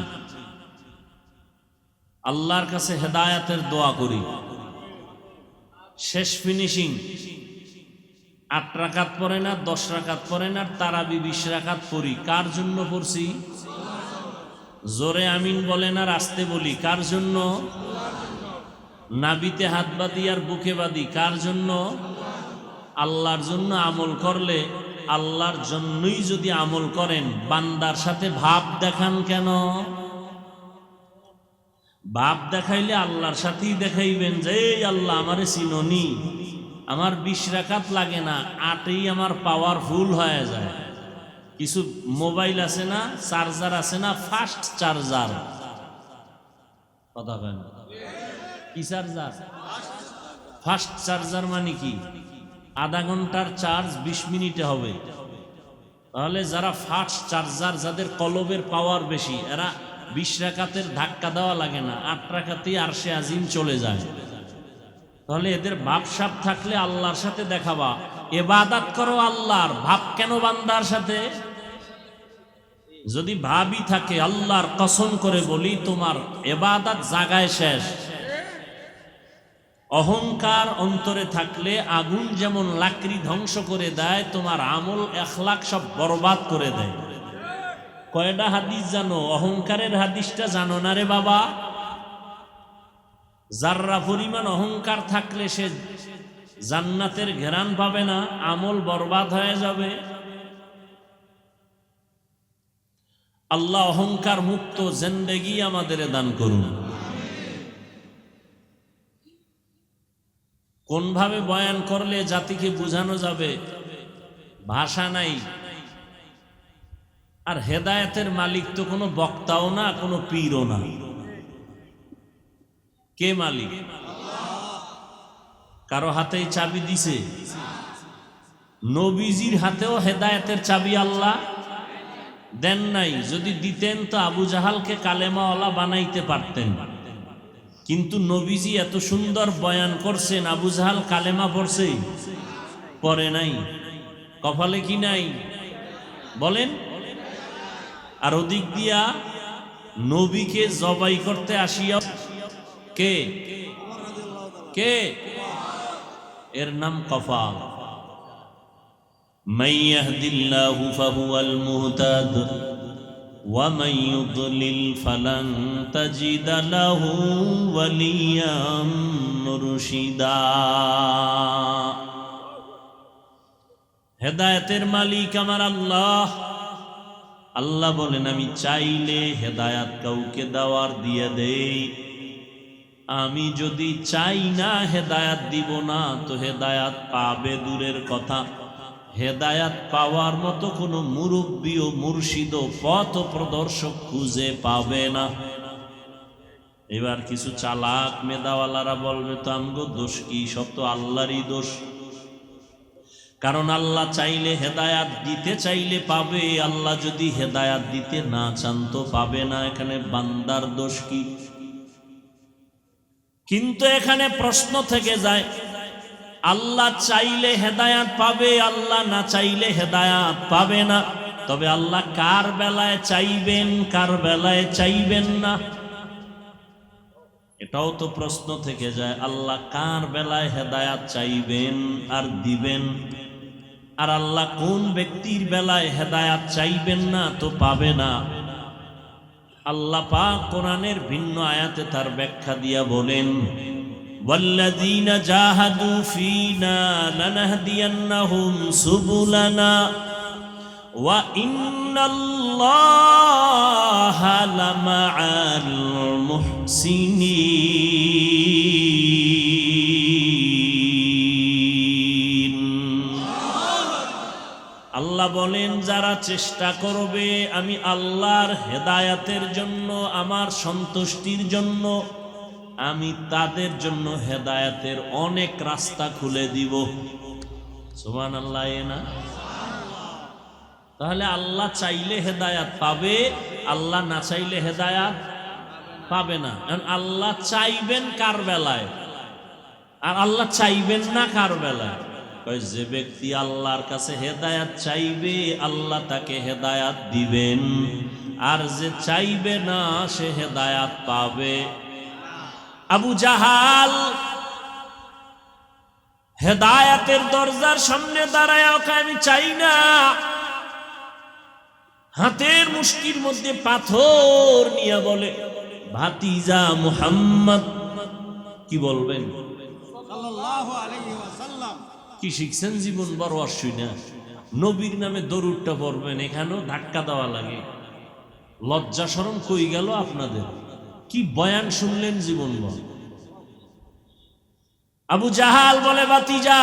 আল্লাহর কাছে হেদায়াতের দোয়া করি। শেষ ফিনিশিং। 8 রাকাত পড়ে না, 10 রাকাত পড়ে না, তারাবি 20 রাকাত পড়ি। কার জন্য পড়ছি? জোরে আমিন বলেন আর আস্তে বলি, কার জন্য? নাবিতে হাত বাঁধি আর বুকে বাঁধি, কার জন্য? আল্লাহর জন্য। আমল করলে আল্লাহর জন্যই যদি আমল করেন, বান্দার সাথে ভাব দেখান কেন? ভাব দেখাইলে আল্লাহর সাথেই দেখাইবেন যে এই আল্লাহ আমারে চিননি, আমার 20 রাকাত লাগে না, 8এই আমার পাওয়ারফুল হয়ে যায়। কিছু মোবাইল আছে না, চার্জার আছে না, ফাস্ট চার্জার, কথা বলেন কি চার্জার? ফাস্ট চার্জার মানে কি? আধা ঘন্টার চার্জ 20 মিনিটে হবে। তাহলে যারা ফাস্ট চার্জার, যাদের কলবের পাওয়ার বেশি, এরা 20 রাকাতের ধাক্কা দেওয়া লাগে না, 8 রাকাতেই আরশে আজিম চলে যায়। তাহলে এদের ভাবসাব থাকলে আল্লাহর সাথে দেখাবা। ইবাদত করো আল্লাহর, ভাব কেন বান্দার সাথে? যদি ভাবই থাকে, আল্লাহর কসম করে বলি, তোমার ইবাদত জাগায় শেষ। অহংকার অন্তরে থাকলে আগুন যেমন লাকড়ি ধ্বংস করে দেয়, তোমার আমল এখলাক সব বরবাদ করে দেয়। কয়টা হাদিস জানো? অহংকারের হাদিসটা জানো না রে বাবা? যাররা পরিমাণ অহংকার থাকলে সে জান্নাতের ঘেরান পাবে না, আমল বরবাদ হয়ে যাবে। আল্লাহ অহংকার মুক্ত জিন্দেগি আমাদের দান করুন। কোনভাবে বয়ান করলে জাতিকে বোঝানো যাবে? ভাষা নাই। আর হেদায়েতের মালিক তো কোনো বক্তাও না, কোনো পীরও না। কে মালিক? কারো হাতেই চাবি দিছে? নবীজির হাতেও হেদায়েতের চাবি আল্লাহ দেন নাই। যদি দিতেন তো আবু জাহালকে কালেমাওয়ালা বানাইতে পারতেন। কিন্তু নবীজি এত সুন্দর বয়ান করছেন, আবু জাহাল কালেমা পড়ছে? পড়ে নাই। কপালে কি নাই বলেন? আর ওদিক দিয়া নবীকে জবাই করতে আসিয়া কে কে? এর নাম কপাল। মান ইয়াহদিল্লাহু ফাহুয়াল মুহতাদ ওয়া মান ইউদ্লিল ফালান তাজিদা লাহু ওয়ালিয়াম মুরশিদা। হেদায়েতের মালিক আমার আল্লাহ। আল্লাহ বলেন, আমি চাইলে হেদায়াত কাউকে দেওয়ার দিয়ে দেই, আমি যদি চাই না হেদায়াত দিব না, তো হেদায়াত পাবে দূরের কথা, হেদায়াত পাওয়ার মতো কোনো মুরব্বী ও মুর্শিদ ও পথ প্রদর্শক খুঁজে পাবে না। এবার কিছু চালাক মেধাওয়ালারা বলবে, তো আমগো দোষ কি? সব তো আল্লাহরই দোষ। কারণ আল্লাহ চাইলে হেদায়াত দিতে চাইলে পাবে, আল্লাহ যদি হেদায়াত দিতে না চান তো পাবে না। এখানে বান্দার দোষ কি? কিন্তু এখানে প্রশ্ন থেকে যায়, আল্লাহ চাইলে হেদায়াত পাবে, আল্লাহ না চাইলে হেদায়াত পাবে না। তবে আল্লাহ কার বেলায় চাইবেন, কার বেলায় চাইবেন না, এটাও তো প্রশ্ন থেকে যায়। আল্লাহ কার বেলায় হেদায়াত চাইবেন আর দিবেন, আর আল্লাহ কোন ব্যক্তির বেলায় হেদায়াত চাইবেন না তো পাবে না। আল্লাহ পাক কোরআনের ভিন্ন আয়াতে তার ব্যাখ্যা দিয়া বলেন, ওয়াল্লাযীনা জাহাদু ফীনা লানাহদিয়ান্নাহুম সুবুলানা ওয়া ইন্নাল্লাহা লামাআল মুহসিনিন। আল্লাহ বলেন, যারা চেষ্টা করবে আমি আল্লাহর হেদায়াতের জন্য, আমার সন্তুষ্টির জন্য আমি তাদের জন্য হেদায়েতের অনেক রাস্তা খুলে দিব। সুবহানাল্লাহ। না তাহলে আল্লাহ চাইলে হেদায়াত পাবে, আল্লাহ না চাইলে হেদায়াত পাবে না। কারণ আল্লাহ চাইবেন কার বেলায়, আর আল্লাহ চাইবেন না কার বেলায়? যে ব্যক্তি আল্লাহর কাছে হেদায়াত চাইবে আল্লাহ তাকে হেদায়াত দিবেন, আর যে চাইবে না সে হেদায়াত পাবে। আবু জাহাল হেদায়াতের দরজার সামনে দাঁড়ায় আমি চাই না, হাতের মুষ্টির মধ্যে পাথর নিয়ে বলে, ভাতিজা মুহাম্মদ। কি বলবেন? সাল্লাল্লাহু আলাইহি ওয়াসাল্লাম। কি শিখছেন জীবন বড় অসুই না, নবীর নামে দরুদটা পড়বেন, এখানেও ধাক্কা দেওয়া লাগে। লজ্জা শরম কই গেল আপনাদের? কি বয়ান শুনলেন জীবন বল। আবু জাহাল বলে, ভাতিজা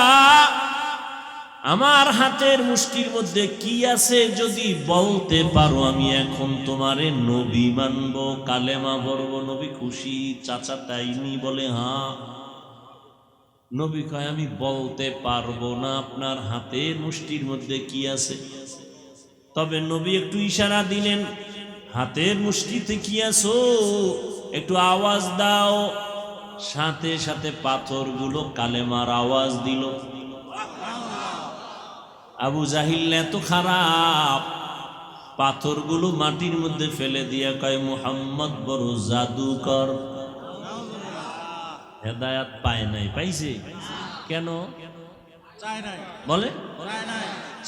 আমার হাতের মুষ্টির মধ্যে কি আছে যদি বলতে পারো আমি এখন তোমারে নবী মানব, কালেমা পড়ব। নবী খুশি। চাচা তাইনি? বলে হ্যাঁ। নবী কয় আমি বলতে পারবো না আপনার হাতের মুষ্টির মধ্যে কি আছে। তবে নবী একটু ইশারা দিলেন, হাতের মুষ্টিতে কি আছো একটু আওয়াজ দাও। সাথে সাথে পাথরগুলো কালেমার আওয়াজ দিল। আবু জাহিল এত খারাপ, পাথরগুলো মাটির মধ্যে ফেলে দিয়া কয়, মুহাম্মদ বড় জাদুকর। হেদায়াত পায় নাই? পাইছে। কেন? বলে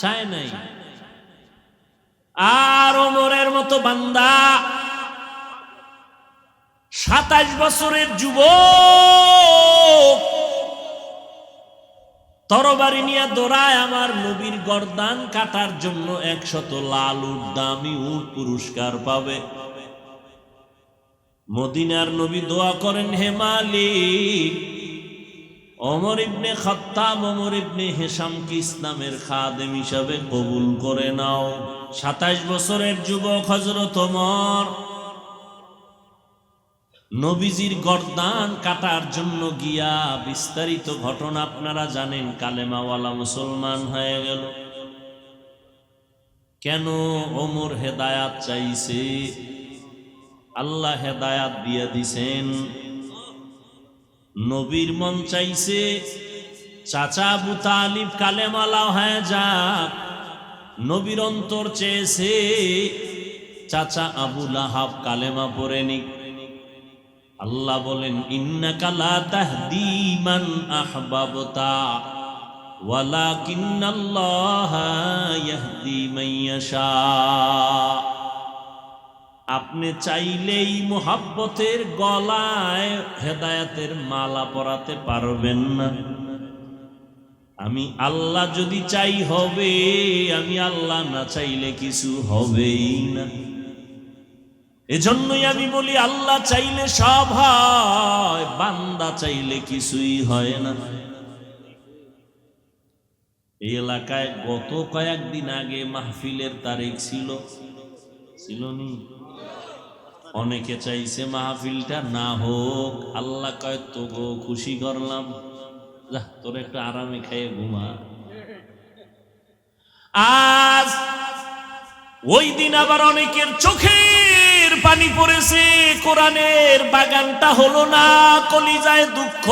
চায় নাই। আর ওমরের মতো বান্দা 27 বছরের যুবক তরবারি নিয়ে দৌড়ায় আমার নবীর গর্দান কাটার জন্য। 100 লাল উট, দামি উট পুরস্কার পাবে। মদিনার নবী দোয়া করেন, হে মালিক ওমর ইবনে খাত্তাব, ওমর ইবনে হিশামকে ইসলামের খাদেম হিসাবে কবুল করে নাও। 27 বছরের যুবক হযরত ওমর নবীজির গর্দান কাটার জন্য গিয়া, বিস্তারিত ঘটনা আপনারা জানেন, কালেমাওয়ালা মুসলমান হয়ে গেল। কেন? ওমর হেদায়াত চাইছে, আল্লাহ হেদায়াত দিয়ে দিছেন। নবীর মন চাইছে চাচা আবু তালিব কালেমাওয়ালা হয়ে যাক, নবীর অন্তর চেয়েছে চাচা আবু লাহাব কালেমা পড়ে নিক। আল্লাহ বলেন, ইন্নাকা লা তাহদি মান আহবাবতা ওয়ালাকিন্নাল্লাহা ইয়াহদি মান ইয়াশা। আপনি চাইলেই মোহাব্বতের গলায় হেদায়েতের মালা পরাতে পারবেন না। আমি আল্লাহ যদি চাই হবে, আমি আল্লাহ না চাইলে কিছু হবেই না। এজন্যই আমি বলি, আল্লাহ চাইলে সব হয়, বান্দা চাইলে কিছুই হয় না। এই এলাকায় গত কয়েকদিন আগে মাহফিলের তারিখ ছিল নি? অনেকে চাইছে মাহফিলটা না হোক। আল্লাহ কয়, তো গো খুশি করলাম, যা তোর একটু আরামে খেয়ে ঘুমা। আজ ওই দিন আবার অনেকের চোখের পানি পড়েছে, কোরআনের বাগানটা হলো না, কলিজায় দুঃখ।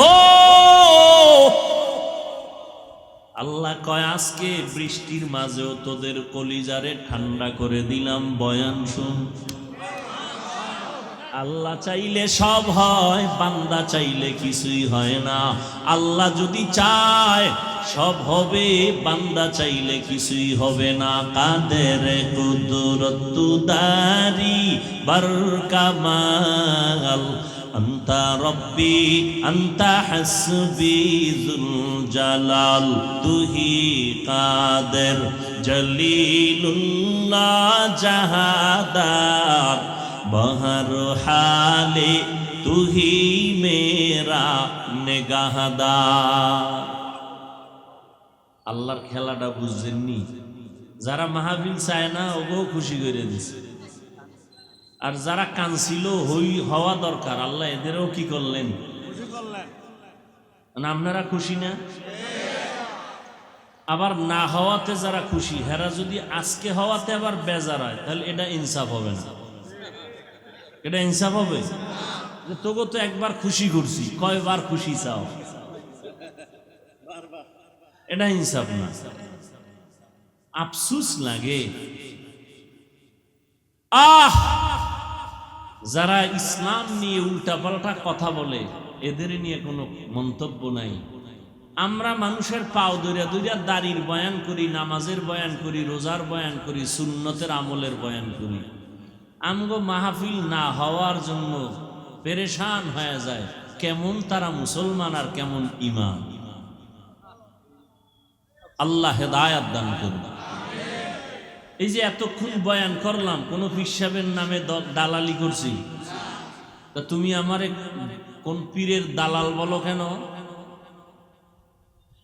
আল্লাহ কয়, আজকে বৃষ্টির মাঝেও তোদের কলিজারে ঠান্ডা করে দিলাম, বয়ান শুন। আল্লাহ চাইলে সব হয়, বান্দা চাইলে কিছুই হয় না। আল্লাহ যদি চায় সব হবে, বান্দা চাইলে কিছুই হবে না। কাদের কুদরত দারি বরকামাল, আন্তা রব্বি আন্তা হাসবি যুল জালাল, তুহি কাদের জলিলুল্লাহ জাহাদার, বহর হালে তুহি মেরা নেগাহদার। আল্লাহর খেলাটা বুঝছেননি? যারা মাহফিল চায় না ওকেও খুশি করে দিছে। আর যারা কাঁদছিল হওয়া দরকার, আল্লাহ এদেরও কি করলেন? মানে আপনারা খুশি না? আবার না হওয়াতে যারা খুশি, হেরা যদি আজকে হওয়াতে আবার বেজার হয়, তাহলে এটা ইনসাফ হবে না। এটা ইনসাফ হবে? তোকে তো একবার খুশি করছি, কয়বার খুশি চাও? এটা ইনসাফ না। আফসুস লাগে। যারা ইসলাম নিয়ে উল্টাপাল্টা কথা বলে, এদের নিয়ে কোনো মন্তব্য নাই। আমরা মানুষের পাও দইরা দইরা দাড়ির বয়ান করি, নামাজের বয়ান করি, রোজার বয়ান করি, সুন্নতের আমলের বয়ান করি। আমগো মাহফিল না হওয়ার জন্য পেরেশান হয়ে যায়। কেমন তারা মুসলমান আর কেমন ইমান। আল্লাহ হেদায়াত দান করুন। এই যে এতক্ষণ বয়ান করলাম, কোন পীর সাহেবের নামে দালালি করছি? তা তুমি আমারে কোন পীরের দালাল বলো কেন?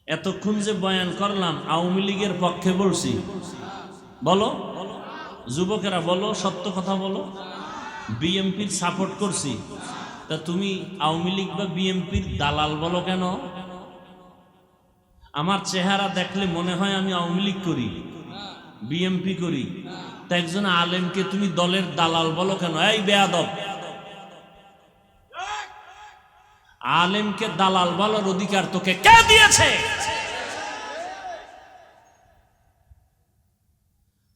এতক্ষণ যে বয়ান করলাম আওয়ামী লীগের পক্ষে বলছি, বলো যুবকেরা, বলো সত্য কথা বলো। বিএমপির সাপোর্ট করছি, তা তুমি আওয়ামী লীগ বা বিএমপির দালাল বলো কেন? আমার চেহারা দেখলে মনে হয় আমি আওয়ামী লীগ করি, বিএমপি করি, তা একজন আলেমকে তুমি দলের দালাল বলো কেন? এই বেয়াদব! আলেমকে দালাল বলার অধিকার তোকে কে দিয়েছে?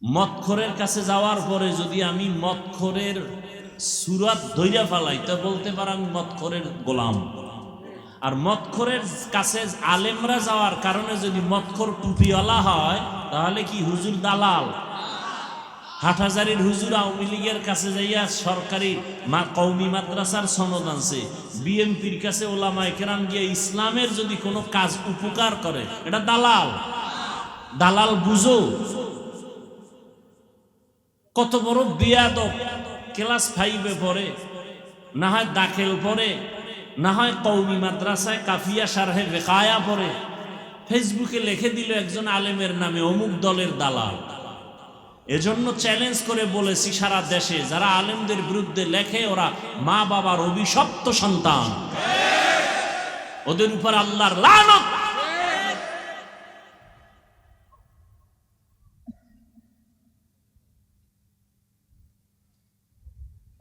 মদখোরের কাছে যাওয়ার পরে যদি আমি মদখোরের সুরাত ধইরা ফালাই, তা বলতে পারো আমি মদখোরের গোলাম। আর মদখোরের কাছে আলেমরা যাওয়ার কারণে যদি মদখোর টুপিওয়ালা হয়, তাহলে কি হুজুর দালাল? হাটহাজারীর হুজুর আওয়ামী লীগের কাছে যাইয়া সরকারি কওমি মাদ্রাসার সনদ আনছে, বিএমপির কাছে ওলামায়ে কেরাম গিয়ে ইসলামের যদি কোনো কাজ উপকার করে, এটা দালাল। দালাল বুঝো? কত বড় বেয়াদব! ক্লাস 5-এ পড়ে, না হয় দাখিল পড়ে, না হয় কওমি মাদ্রাসায় কাফিয়া শারহে বেকায়া পড়ে, ফেসবুকে লিখে দিল একজন আলেমের নামে অমুক দলের দালাল। এজন্য চ্যালেঞ্জ করে বলেছি, সারা দেশে যারা আলেমদের বিরুদ্ধে লেখে ওরা মা বাবার অভিশপ্ত সন্তান, ওদের উপর আল্লাহর লানত।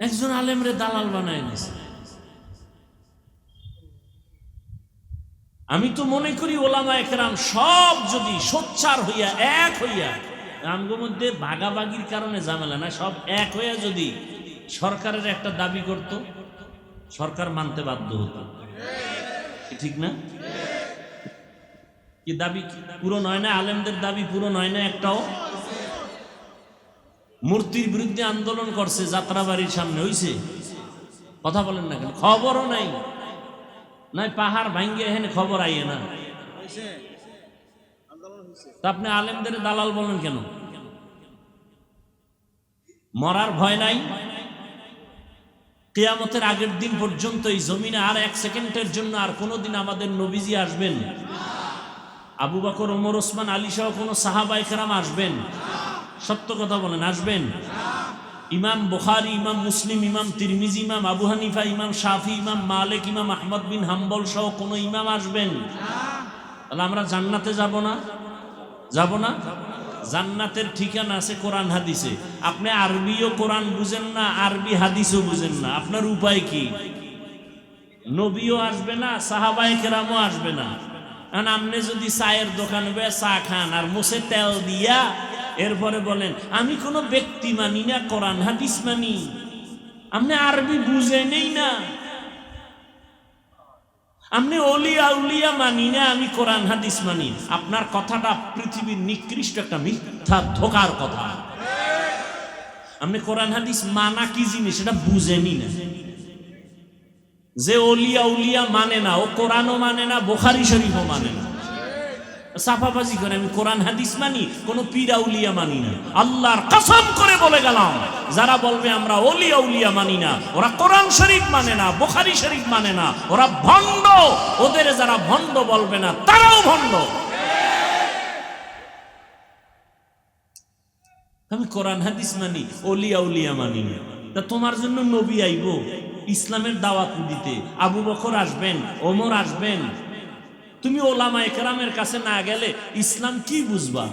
একজন আলেমরে দালাল বানায় নিছে। আমি তো মনে করি ওলামায়ে কেরাম সব যদি সোচ্চার হইয়া এক হইয়া, আমগো মধ্যে ভাগাভাগির কারণে ঝামেলা না, সব এক হইয়া যদি সরকারের একটা দাবি করত, সরকার মানতে বাধ্য হতো। ঠিক না? কি দাবি পূরণ হয় না? আলেমদের দাবি পূরণ হয় না একটাও? মূর্তির বিরুদ্ধে আন্দোলন করছে যাত্রাবাড়ির সামনে, হইছে? কথা বলেন না কেন? খবরও নাই। নাই পাহাড় ভাঙ্গে এখানে খবর আইয়ে না। তা আপনি আলেমদের দালাল বলেন কেন? মরার ভয় নাই? কিয়ামতের আগের দিন পর্যন্ত এই জমিনে আর 1 সেকেন্ডের জন্য আর কোনোদিন আমাদের নবীজি আসবেন? আবু বকর, ওমর, ওসমান, আলী সহ কোনো সাহাবায়ে কেরাম আসবেন? সত্য কথা বলেন, আসবেন? ইমাম বুখারী, ইমাম মুসলিম, ইমাম তিরমিজি, ইমাম আবু হানিফা, ইমাম শাফি, ইমাম মালিক, ইমাম আহমদ বিন হাম্বল সহ কোনো ইমাম আসবেন? তাহলে আমরা জান্নাতে যাব না? যাব না? জান্নাতের ঠিকানা আছে কোরআন হাদিসে। আপনি আরবিও কোরআন বুঝেন না, আরবি হাদিসও বুঝেন না, আপনার উপায় কি? নবীও আসবে না, সাহাবায়ে কেরামও আসবে না। কারণ আপনি যদি চায়ের দোকানে চা খান আর মুছে তেল দিয়া এরপরে বলেন আমি কোনো ব্যক্তি মানি না, কোরআন হাদিস মানি, আপনি আরবি বুঝেনই না। আপনি ওলিয়া উলিয়া মানি না, আমি কোরআন হাদিস মানি, আপনার কথাটা পৃথিবীর নিকৃষ্ট একটা মিথ্যা ধোকার কথা। আপনি কোরআন হাদিস মানা কি জিনিস এটা বুঝেনি না। যে ওলিয়া উলিয়া মানে না, ও কোরআনও মানে না, বুখারী শরীফও মানে না, সাফাবাজি করে আমি কোরআন হাদিস মানি, কোনো পীর আউলিয়া মানি না। আল্লাহর কসম করে বলে গেলাম, যারা বলবে আমরা ওলিয়া উলিয়া মানি না, ওরা কোরআন শরীফ মানে না, বুখারী শরীফ মানে না, ওরা ভণ্ড। ওদের যারা ভণ্ড বলবে না তারাও ভণ্ড। আমি কোরআন হাদিস মানি, ওলিয়া উলিয়া মানি না। তা তোমার জন্য নবী আইব ইসলামের দাওয়াত দিতে, আবু বকর আসবেন, ওমর আসবেন, তুমি ওলামায়ে কেরামের কাছে না গেলে ইসলাম কি বুঝবা?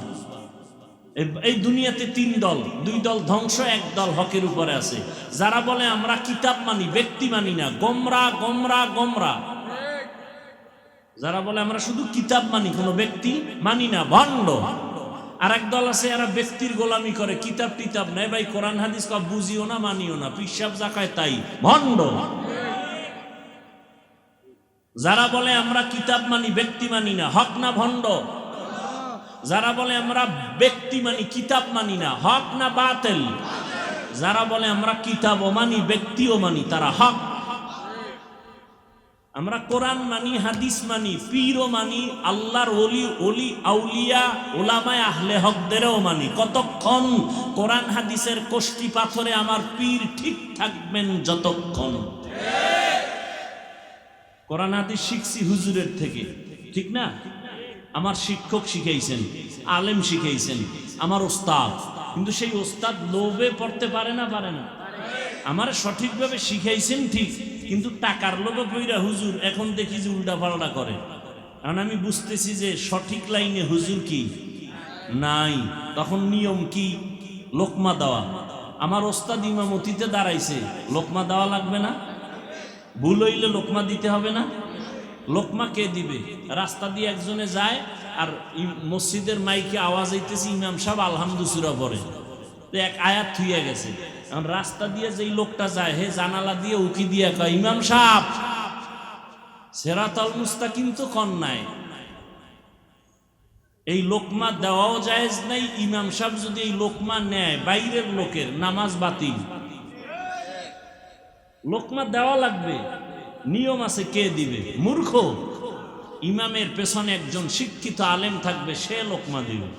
এই দুনিয়াতে তিন দল, দুই দল ধ্বংস, এক দল হকের উপরে আছে। যারা বলে আমরা কিতাব মানি, ব্যক্তি মানি না, গোমরা গোমরা গোমরা। যারা বলে আমরা শুধু কিতাব মানি, কোনো ব্যক্তি মানি না, ভণ্ড। আর এক দল আছে এরা ব্যক্তির গোলামি করে, কিতাব টিতাব নেই ভাই, কোরআন হাদিস বুঝিও না, মানিও না, পিসাব জাকায় তাই, ভণ্ড। যারা বলে আমরা কিতাব মানি, ব্যক্তি মানি না, হক না ভণ্ড? যারা বলে আমরা ব্যক্তি মানি, কিতাব মানি না, হক না বাতিল? যারা বলে আমরা কিতাবও মানি, ব্যক্তিও মানি, তারা হক। আমরা কোরআন মানি, হাদিস মানি, পীরও মানি, আল্লাহর ওলি, ওলি আউলিয়া ওলামায়ে আহলে হকদেরও মানি। কতক্ষণ? কোরআন হাদিসের কষ্টি পাথরে আমার পীর ঠিক থাকবেন যতক্ষণ। কোরআন হাদিস শিখছি হুজুরের থেকে, ঠিক না? আমার শিক্ষক শিখাইছেন, আলেম শিখাইছেন, আমার ওস্তাদ। কিন্তু সেই ওস্তাদ লোভে পড়তে পারে না, পারে না। আমার সঠিকভাবে শিখাইছেন ঠিক, কিন্তু টাকার লোভে পইরা হুজুর এখন দেখি যে উল্টা পাল্টা করে। কারণ আমি বুঝতেছি যে সঠিক লাইনে হুজুর কি নাই। তখন নিয়ম কি? লোকমা দেওয়া। আমার ওস্তাদ ইমামতিতে দাঁড়াইছে, লোকমা দেওয়া লাগবে না? ভুল হইলে লোকমা দিতে হবে না? লোকমা কে দিবে? রাস্তা দিয়ে একজনে যায় আর মসজিদের মাইকে আওয়াজ হইতেছে ইমাম সাহেব আলহামদুসুরা পড়ে, এক আয়াত থুইয়া গেছে। এখন রাস্তা দিয়ে যেই লোকটা যায়, হে জানালা দিয়ে উকি দিয়ে কয় ইমাম সাহেব সিরাতাল মুস্তাকিম তো কন নাই। এই লোকমা দেওয়াও জায়েজ নাই। ইমাম সাহেব যদি এই লোকমা নেয়, বাইরের লোকের নামাজ বাতিল। লোকমা দেওয়া লাগবে, নিয়ম আছে, কে দিবে? মূর্খ। ইমামের পেছনে একজন শিক্ষিত আলেম থাকবে, সে লোকমা দিবে।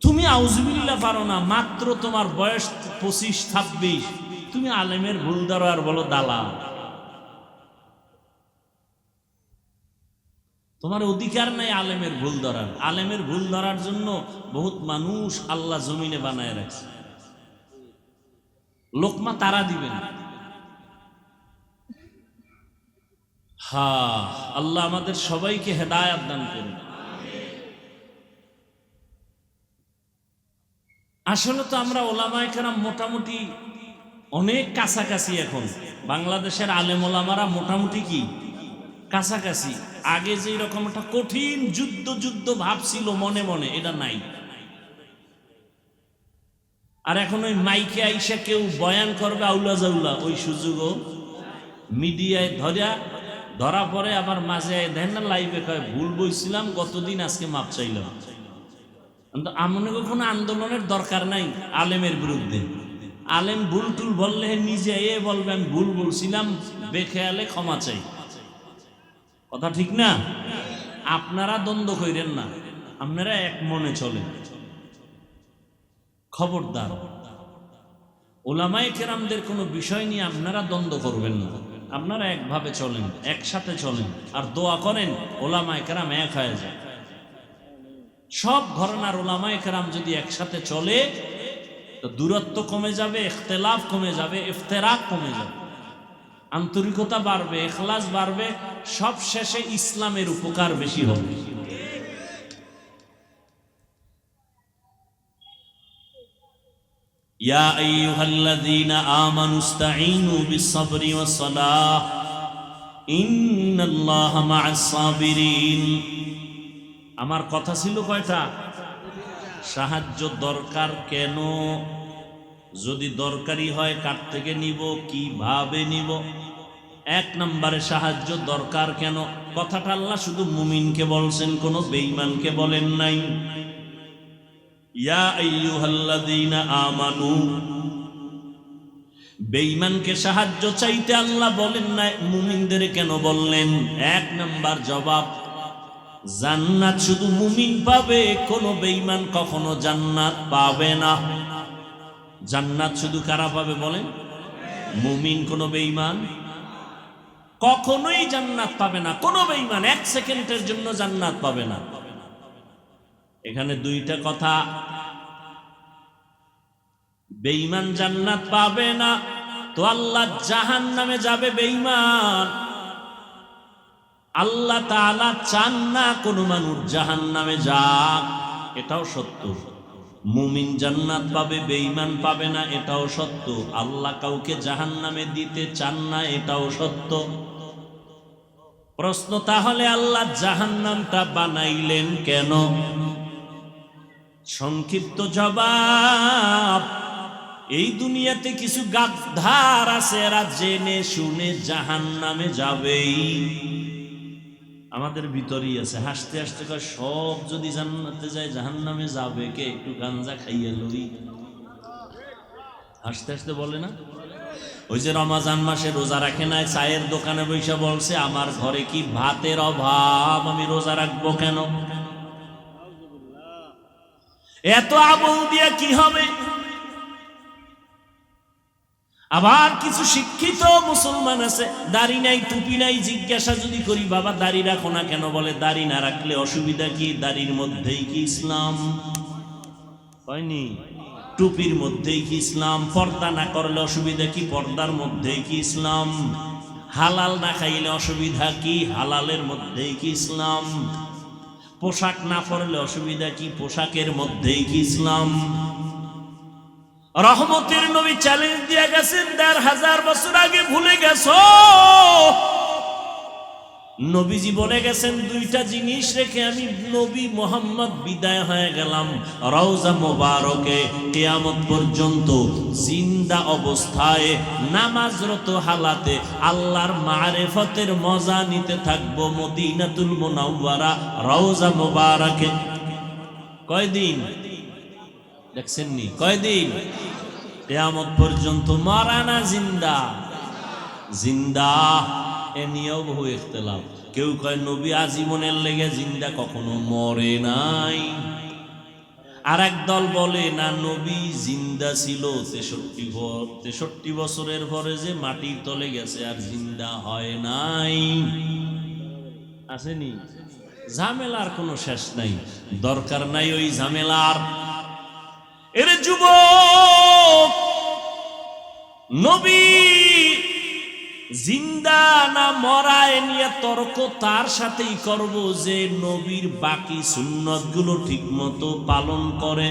তুমি আউযুবিল্লাহ পারো না, মাত্র তোমার বয়স 25-26, তুমি আলেমের ভুল ধরো আর বলো দালাল। তোমার অধিকার নাই আলেমের ভুল ধরার। আলেমের ভুল ধরার জন্য বহুত মানুষ আল্লাহ জমিনে বানায় রাখছে। লোকমা তারা দিবেন। হ্যাঁ, আল্লাহ আমাদের সবাইকে হেদায়েত দান করুন। আসলে তো আমরা ওলামায়ে কেরাম মোটামুটি অনেক কাছাকাছি। এখন বাংলাদেশের আলেম ওলামারা মোটামুটি কি কাছাকাছি। আগে যে রকম একটা কঠিন যুদ্ধ যুদ্ধ ভাব ছিল মনে মনে, এটা নাই। আর এখন ওই মাইকে আইসা কেউ বয়ান করবে আউলা জাউলা, ওই সুযোগও মিডিয়ায় ধরা পড়ে। আবার মাঝে দেন না লাইভে কয় ভুল বইছিলাম গতদিন, আজকে মাপ চাইলাম। আমাকে কোনো আন্দোলনের দরকার নাই আলেমের বিরুদ্ধে। আলেম ভুল টুল বললে নিজে বলবে আমি ভুল বলছিলাম, বেখেয়ালে ক্ষমা চাই। কথা ঠিক না? আপনারা দ্বন্দ্ব কইরেন না, আপনারা এক মনে চলেন। খবরদার, ওলামায়ে কেরামদের কোনো বিষয় নিয়ে আপনারা দ্বন্দ্ব করবেন না। আপনারা একভাবে চলেন, একসাথে চলেন, আর দোয়া করেন ওলামায়ে কেরাম এক হয়ে যায়। সব ঘরানার ওলামায়ে কেরাম যদি একসাথে চলে তো দূরত্ব কমে যাবে, ইখতিলাফ কমে যাবে, ইফতিরাক কমে যাবে, আন্তরিকতা বাড়বে, ইখলাস বাড়বে, সব শেষে ইসলামের উপকার বেশি হবে। ইয়া আইয়ুহাল্লাযীনা আমানুস্তাঈনু বিস-সাবরি ওয়াস-সালাহ ইন্নাল্লাহা মা'আস-সাবিরিন। আমার কথা ছিল কয়টা? সাহায্য দরকার কেন? যদি দরকারি হয় কার থেকে নিব, কিভাবে নিব? এক নম্বরে সাহায্য দরকার কেন? কথাটা আল্লাহ শুধু মুমিনকে বলছেন, কোনো বেঈমানকে বলেন নাই। ইয়া আইয়ুহাল্লাযীনা আমানু, বেঈমানকে সাহায্য চাইতে আল্লাহ বলেন না, মুমিনদের কেন বললেন? এক নাম্বার জবাব, জান্নাত শুধু মুমিন পাবে, কোনো বেঈমান কখনো জান্নাত পাবে না। জান্নাত শুধু কারা পাবে বলেন? মুমিন, কোনো বেঈমান কখনোই জান্নাত পাবে না। কোনো বেঈমান এক সেকেন্ডের জন্য জান্নাত পাবে না। এখানে দুইটা কথা বেঈমান জান্নাত পাবে না, তো আল্লাহ জাহান্নামে যাবে বেঈমান। আল্লাহ তাআলা চান না কোনো মানুষ জাহান্নামে যাক, এটাও সত্য। মুমিন জান্নাত পাবে, বেঈমান পাবে না, এটাও সত্য। আল্লাহ কাউকে জাহান্নামে দিতে চান না, এটাও সত্য। প্রশ্ন, তাহলে আল্লাহ জাহান্নামটা বানাইলেন কেন? সংক্ষিপ্ত জবাব, এই দুনিয়াতে কিছু গাদ্দার আছে, এরা জেনে শুনে জাহান্নামে যাবেই। আমাদের ভিতরেই আছে, হাসতে হাসতে কয় সব যদি জান্নাতে যায় জাহান্নামে যাবে কে? একটু গাঞ্জা খাইয়ে লই। হাসতে হাসতে বলে না? ওই যে রমজান মাসে রোজা রাখে নাই, চায়ের দোকানে বসে বলছে আমার ঘরে কি ভাতের অভাব, আমি রোজা রাখবো কেন? এত আবল দিয়া কি হবে? আবার কিছু শিক্ষিত মুসলমান আছে, দাড়ি নাই টুপি নাই, জিজ্ঞাসা যদি করি বাবা দাড়ি রাখো না কেন, বলে দাড়ি না রাখলে অসুবিধা কি? দাড়ির মধ্যেই কি ইসলাম? হয়নি? টুপির মধ্যেই কি ইসলাম? পর্দা না করলে অসুবিধা কি? পর্দার মধ্যেই কি ইসলাম? হালাল না খাইলে অসুবিধা কি? হালালের মধ্যেই কি ইসলাম? পোশাক না পরলে অসুবিধা কি? পোশাকের মধ্যেই কি ইসলাম? রহমতের নবী চ্যালেঞ্জ দিয়ে গেছেন ১৫০০ বছর আগে, ভুলে গেছো? নবীজি বলে গেছেন দুইটা জিনিস রেখে আমি নবী মোহাম্মদ বিদায় হয়ে গেলাম। রওজা মোবারকে কিয়ামত পর্যন্ত জিন্দা অবস্থায় নামাজরত হালাতে আল্লাহর মারিফতের মজা নিতে থাকবো মদিনাতুল মুনাওয়ারা রওজা মোবারকে। কয়দিন দেখছেননি? কয়দিন? কিয়ামত পর্যন্ত। মরা না জিন্দা? জিন্দা। এ নিয়েও বহু ইখতিলাফ। কেউ কয় নবী আজীবনের লেগে জিন্দা, কখনো মরে নাই। আর এক দল বলে না, নবী জিন্দা ছিল ৬৩ বছরের পরে যে মাটির তলে গেছে আর জিন্দা হয় নাই। আসেনি? ঝামেলার কোনো শেষ নাই, দরকার নাই ওই ঝামেলার। এর যুবক, নবী জিন্দা না মরা এ নিয়ে তর্ক তার সাথেই করব যে নবীর বাকি সুন্নত গুলো ঠিক মতো পালন করে,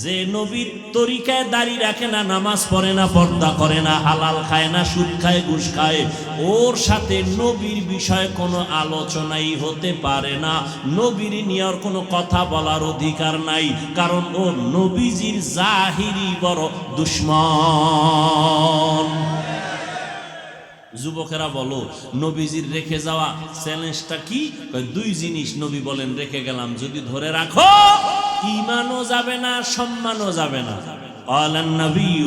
যে নবীর তরিকায় দাড়ি রাখে না, নামাজ পড়ে না, পর্দা করে না, হালাল খায় না, সুদ খায়, ঘুষ খায়, ওর সাথে নবীর বিষয়ে কোনো আলোচনাই হতে পারে না। নবীর নিয়ে আর কোনো কথা বলার অধিকার নাই, কারণ ও নবীজির জাহিরি বড় দুশমন। যুবকেরা বলো, নবীজির রেখে যাওয়া চ্যালেঞ্জটা কি? দুই জিনিস নবী বলেন রেখে গেলাম, যদি ধরে রাখো ঈমানও যাবে না, সম্মানও যাবে না। قال النبي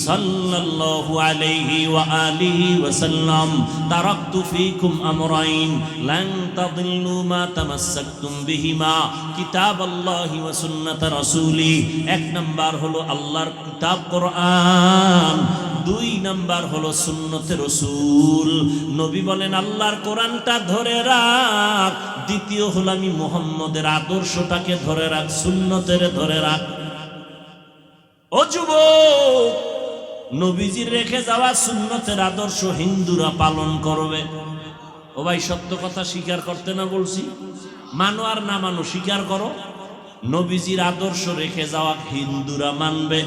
صلى الله عليه وآله وسلم تركت فيكم أمرين لن تضلوا ما تمسكتم بهما كتاب الله وسنة رسوله। এক নাম্বার হলো আল্লাহর কিতাব কোরআন, দুই নাম্বার হলো সুন্নতে রাসূল। নবী বলেন আল্লাহর কোরআনটা ধরে রাখ, দ্বিতীয় হলো আমি মুহাম্মদের আদর্শটাকে ধরে রাখ, সুন্নতের ধরে রাখ। ও যুবক, নবীজির রেখে যাওয়া সুন্নতের আদর্শ হিন্দুরা পালন করবে। ও ভাই, সত্য কথা স্বীকার করতে না বলছি? মানো আর না মানো, স্বীকার করো। নবীজির আদর্শ রেখে যাওয়া হিন্দুরা মানবে,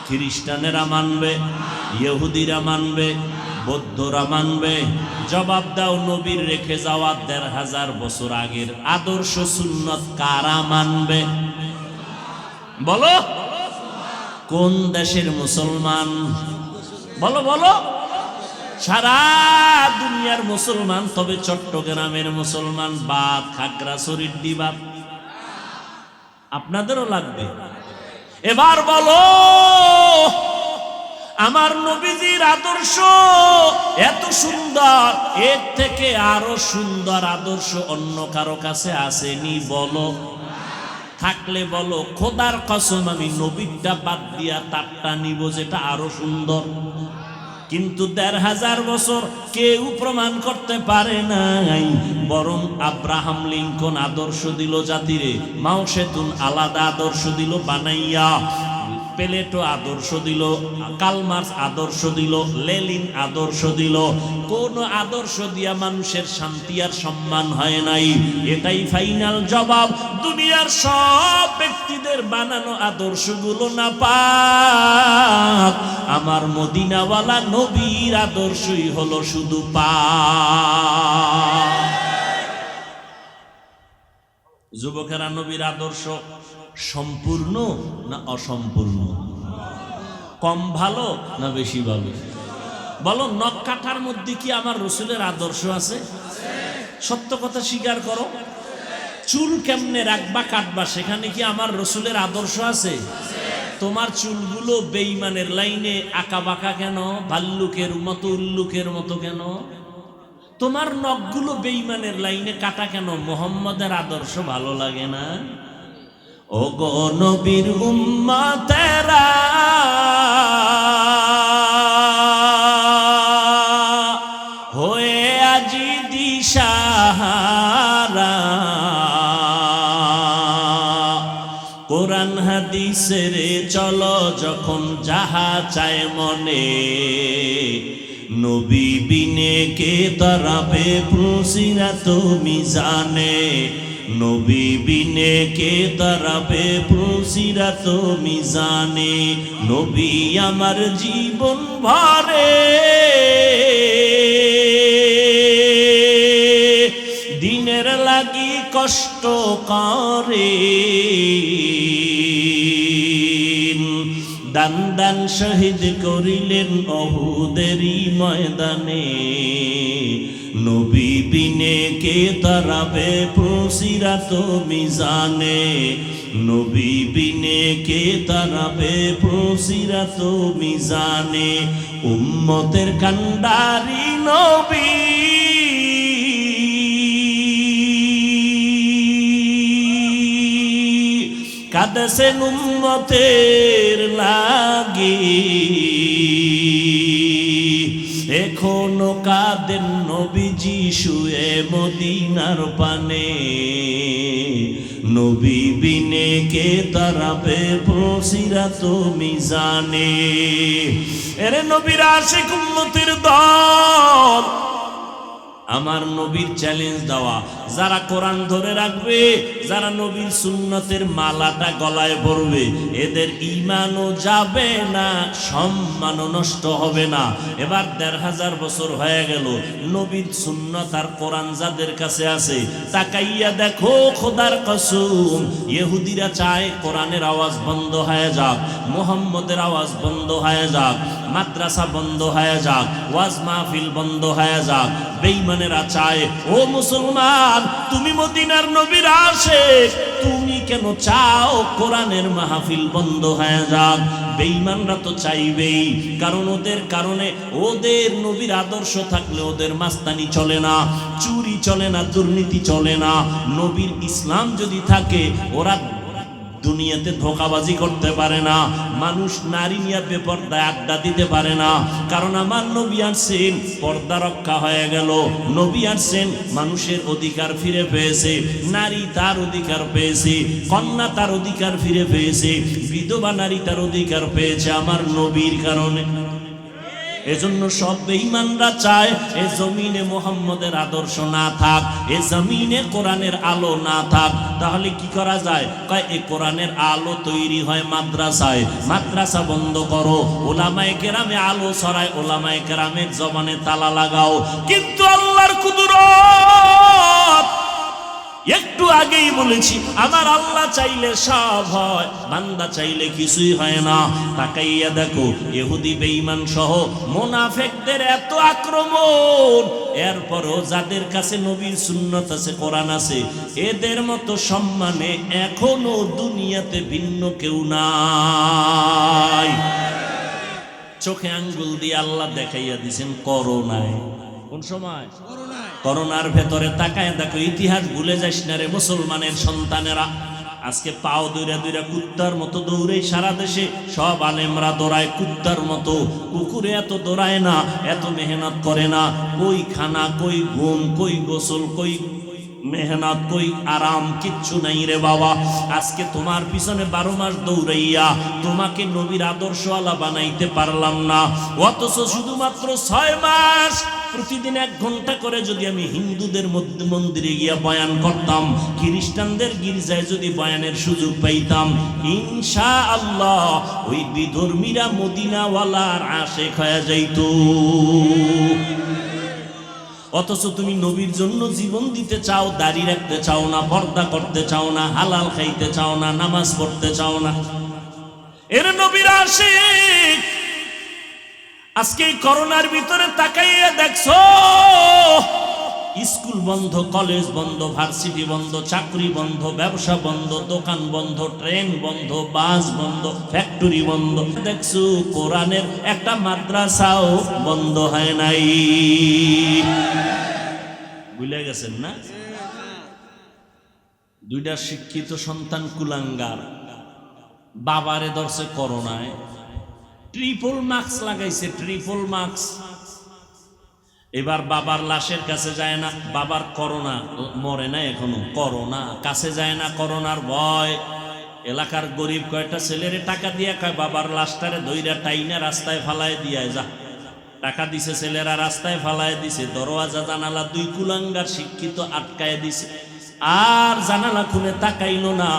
খ্রিস্টানেরা মানবে, ইহুদিরা মানবে, বৌদ্ধরা মানবে। জবাব দাও, নবীর রেখে যাওয়া ১৫০০ বছর আগের আদর্শ সুন্নত কারা মানবে? বলো, কোন দেশের মুসলমান? বলো বলো। সারা দুনিয়ার মুসলমান, তবে চট্টগ্রামের মুসলমান বাদ, খাগড়াছড়ির দিবাদ আপনাদেরও লাগবে। এবার বলো, আমার নবীজির আদর্শ এত সুন্দর, এর থেকে আরো সুন্দর আদর্শ অন্য কারো কাছে আসেনি? বলো। থাকলে বলো, খোদার কসম আমি নবীরটা বাদ দিয়া তারটা নিব যেটা আরো সুন্দর। কিন্তু ১৫০০ বছর কেউ প্রমাণ করতে পারে নাই। বরং আব্রাহাম লিঙ্কন আদর্শ দিল জাতিরে, মাও সেতুন আলাদা আদর্শ দিল বানাইয়া। প্লেটো আদর্শ দিল, কার্ল মার্কস আদর্শ দিল, লেনিন আদর্শ দিল, কোন আদর্শ দিয়া মানুষের শান্তি আর সম্মান হয় নাই। এটাই ফাইনাল জবাব। দুনিয়ার সব ব্যক্তিদের বানানো আদর্শগুলো না পাক, আমার মদিনাওয়ালা নবীর আদর্শই হলো শুধু পাক। যুবকেরা, নবীর আদর্শ সম্পূর্ণ না অসম্পূর্ণ? কম ভালো না বেশি ভালো? বলো, নখ কাটার মধ্যে কি আমার রসুলের আদর্শ আছে? সত্য কথা স্বীকার করো। চুল কেমনে রাখবা কাটবা সেখানে কি আমার রসুলের আদর্শ আছে? তোমার চুলগুলো বেঈমানের লাইনে আঁকা বাঁকা কেন? ভাল্লুকের মতো, উল্লুকের মতো কেন? তোমার নখগুলো বেঈমানের লাইনে কাটা কেন? মুহাম্মদের আদর্শ ভালো লাগে না? ও গো নবীর উম্মতেরা, হয়ে আজি দিশাহারা, কোরআন হাদিসের চলো যখন যাহা চায় মনে, নবী বিনে কে দাঁড়াবে পুলসিরাত মিজানে, নবী বিনে কে দাঁড়াবে পুলসিরাত মিজানে, নবী আমার জীবন ভরে দিনের লাগি কষ্ট করে, দান দান শহীদ করিলেন অহুদেরই ময়দানে, নবী বিনে কে দাঁড়াবে পুলসিরাত মিজানে, নবী বিনে কে দাঁড়াবে পুলসিরাত মিজানে, উম্মতের কান্ডারি নবী কাঁদেছেন উম্মতের লাগি, এখনো কাঁদেন নবীজি শুয়ে মদিনার পানে, নবী বিনে কে দাঁড়াবে পুলসিরাত মিজানে। এরে নবীর আশিক উম্মতের দল, আমার নবীর চ্যালেঞ্জ দেওয়া, যারা কোরআন ধরে রাখবে, যারা নবীর সুন্নতের মালাটা গলায় পরবে, এদের ঈমানও যাবে না, সম্মানও নষ্ট হবে না। এবার ১৫০০ বছর হয়ে গেল, নবীর সুন্নত আর কোরআন যাদের কাছে আছে, তাকাইয়া দেখো খোদার কসম, ইহুদিরা চায় কোরআনের আওয়াজ বন্ধ হয়ে যাক, মুহাম্মদের আওয়াজ বন্ধ হয়ে যাক, মাদ্রাসা বন্ধ হয়ে যাক, ওয়াজ মাহফিল বন্ধ হয়ে যাক। বেঈমানেরা চায়, ও মুসলমান, তুমি মদিনার নবীর আশিক, তুমি কেন চাও কোরআনের মাহফিল বন্ধ হয়ে যাক? বেঈমানরা তো চাইবেই, কারণ ওদের কারণে, ওদের নবীর আদর্শ থাকলে ওদের মাস্তানি চলে না, চুরি চলে না, দুর্নীতি চলে না। নবীর ইসলাম যদি থাকে, ওরা দুনিয়াতে ধোঁকাবাজি করতে পারে না, মানুষ নারী নিয়ে বেপর্দায় আড্ডা দিতে পারে না, কারণ আমার নবী আসছেন, পর্দা রক্ষা হয়ে গেল। নবী আসছেন, মানুষের অধিকার ফিরে পেয়েছে, নারী তার অধিকার পেয়েছে, কন্যা তার অধিকার ফিরে পেয়েছে, বিধবা নারী তার অধিকার পেয়েছে আমার নবীর কারণে। এজন্য সব বেঈমানরা চায় এ জমিনে মুহাম্মদের আদর্শ না থাক, এ জমিনে কোরআনের আলো না থাক। তাহলে কি করা যায়? কয় এই কোরআনের আলো তৈরি হয় মাদ্রাসায়, মাদ্রাসা বন্ধ করো, ওলামায়ে কেরামে আলো ছড়ায়, ওলামায়ে কেরামের জবানে তালা লাগাও। কিন্তু আল্লাহর কুদরত, একটু আগেই বলেছি, আমার আল্লাহ চাইলে সব হয়, বান্দা চাইলে কিছুই হয় না। তাকাইয়া দেখো, ইহুদি বেঈমান সহ মুনাফিকদের এত আক্রমণ, এরপরও যাদের কাছে নবীর সুন্নত আছে, কোরআন আছে, এদের মতো সম্মানে এখনো দুনিয়াতে ভিন্ন কেউ নাই। চোখে আঙ্গুল দিয়ে আল্লাহ দেখাইয়া দিয়েছেন করোনায়। কোন সময়? করোনার ভেতরে তাকায় দেখো, ইতিহাস ভুলে যাস না রে মুসলমানের সন্তানেরা। আজকে পাও দৌড়া দৌড়া কুত্তার মতো দৌড়ে সারা দেশে, সব আলেমরা দৌড়ায় কুত্তার মতো, কুকুরে এত দৌড়ায় না, এত মেহনত করে না। কই খানা, কই ঘুম, কই গোসল, কই মেহনত কই আরাম কিচ্ছু নাই রে বাবা। আজকে তোমার পিছনে 12 মাস দৌড়াইয়া তোমাকে নবীর আদর্শওয়ালা বানাইতে পারলাম না, অথচ শুধুমাত্র 6 মাস প্রতিদিন 1 ঘন্টা করে যদি আমি হিন্দুদের মধ্যে মন্দিরে গিয়া বয়ান করতাম, খ্রিস্টানদের গির্জায় যদি বয়ানের সুযোগ পাইতাম, ইনশাআল্লাহ ওই বিধর্মীরা মদিনাওয়ালার আশেক হয়ে যাইত। অথচ তুমি নবীর জন্য জীবন দিতে চাও, দাড়ি রাখতে চাও না, পর্দা করতে চাও না, হালাল খাইতে চাও না, নামাজ পড়তে চাও না। এর নবীর আশিক। আজকে এই করোনার ভিতরে তাকাইয়া দেখছো, স্কুল বন্ধ, কলেজ বন্ধ, ভার্সিটি বন্ধ, চাকরি বন্ধ, ব্যবসা বন্ধ, দোকান বন্ধ, ট্রেন বন্ধ, বাস বন্ধ, ফ্যাক্টরি বন্ধ। দেখছো কোরআনের একটা মাদ্রাসাও বন্ধ হয় নাই। ভুলে গেছেন না? 2টা শিক্ষিত সন্তান কুলাঙ্গার বাবারে ধরছে করোনায়, ট্রিপল মাস্ক লাগাইছে, ট্রিপল মাস্ক। এবার বাবার লাশের কাছে যায় না, বাবার করোনা, মরে না এখনো, করোনা কাছে যায় না, করোনার ভয়। এলাকার গরিব কয়টা ছেলেরে টাকা দিয়া কয় বাবার লাশটারে ধইরা টাইনা রাস্তায় ফালায় দিয়া যা। টাকা দিছে ছেলেরা, রাস্তায় ফালায় দিছে, দরওয়াজা জানালা 2 কুলাঙ্গার শিক্ষিত আটকায় দিছে। আর জানালা খুলে তাকাইলো না,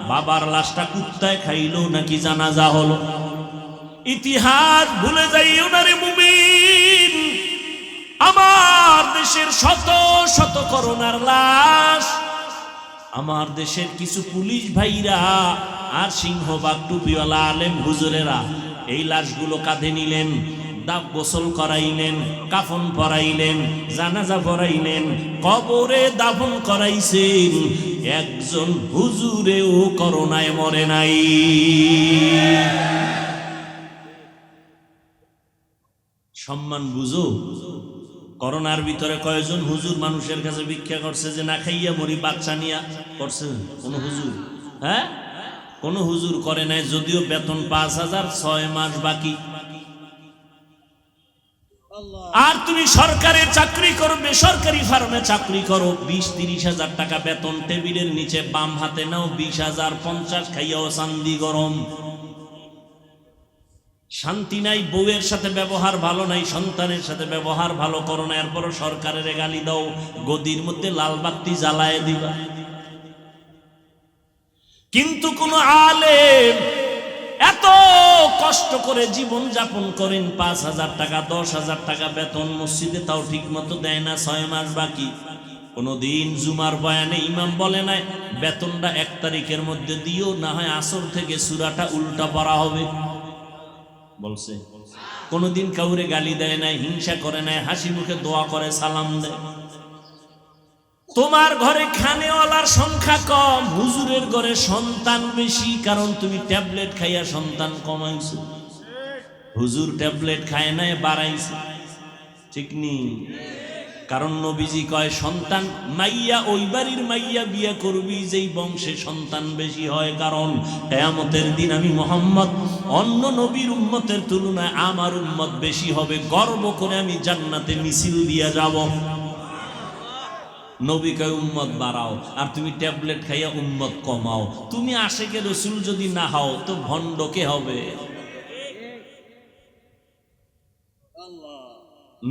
বাবার লাশটা কুত্তায় খাইলো নাকি জানাজা হলো। ইতিহাস ভুলে যাইও না রে মুমিন। আমার দেশের শত শত করোনার লাশ, আমার দেশের কিছু পুলিশ ভাইরা আর সিংহবাগ টুপিওয়ালা আলেম হুজুরেরা এই লাশগুলো কাঁধে নিলেন, গোসল করাইলেন, কাফন পরাইলেন, জানাজা পরাইলেন, কবরে দাফন করাইছেন। একজন হুজুরেও করোনায় মরে নাই। সম্মান বুঝো। করোনার ভিতরে কয়জন হুজুর মানুষের কাছে ভিক্ষা করছে যে না খাইয়া মরি, বাচ্চা নিয়া করছে? কোন হুজুর? হ্যাঁ, কোন হুজুর করে নাই। যদিও বেতন 5,000, 6 মাস বাকি। আর তুমি সরকারের চাকরি করো, বেসরকারি ফার্মে চাকরি করো, 20-30 হাজার টাকা বেতন, টেবিলের নিচে বাম হাতে নাও 20,000, 50 খাইয়াও চান্দি গরম। শান্তি নাই, বউয়ের সাথে ব্যবহার ভালো নাই, সন্তানের সাথে ব্যবহার ভালো করো না, এরপরও সরকারের গালি দাও, গদির মধ্যে লাল বাতি জ্বালায় দিবা। কিন্তু কোন আলেম এত কষ্ট করে জীবন যাপন করেন, 5,000 টাকা 10,000 টাকা বেতন, মসজিদে তাও ঠিক মতো দেয় না, 6 মাস বাকি। কোনদিন জুমার বয়ানে ইমাম বলে নাই বেতনটা 1 তারিখের মধ্যে দিও, না হয় আসর থেকে সূরাটা উল্টা পড়া হবে? বলছে? কোনদিন কাউরে গালি দেয় নাই, হিংসা করে নাই, হাসি মুখে দোয়া করে, সালাম দেয়। তোমার ঘরে খানেওয়ালার সংখ্যা কম, হুজুরের ঘরে সন্তান বেশি, কারণ তুমি ট্যাবলেট খাইয়া সন্তান কমাইছো। হুজুর ট্যাবলেট খায় নাই, বাড়াইছে। ঠিক নি? কারণ নবীজি কয় সন্তান মাইয়া ওই বাড়ির মাইয়া বিয়ে করবি যেই বংশে সন্তান বেশি হয়, কারণ কিয়ামতের দিন আমি মুহাম্মদ অন্য নবীর উম্মতের তুলনায় আমার উম্মত বেশি হবে, গর্ব করে আমি জান্নাতে মিছিল দিয়া যাব। নবী কয় উম্মত বাড়াও, আর তুমি ট্যাবলেট খাইয়া উম্মত কমাও। তুমি আশেকে রসুল যদি না হও তো ভণ্ড কে হবে?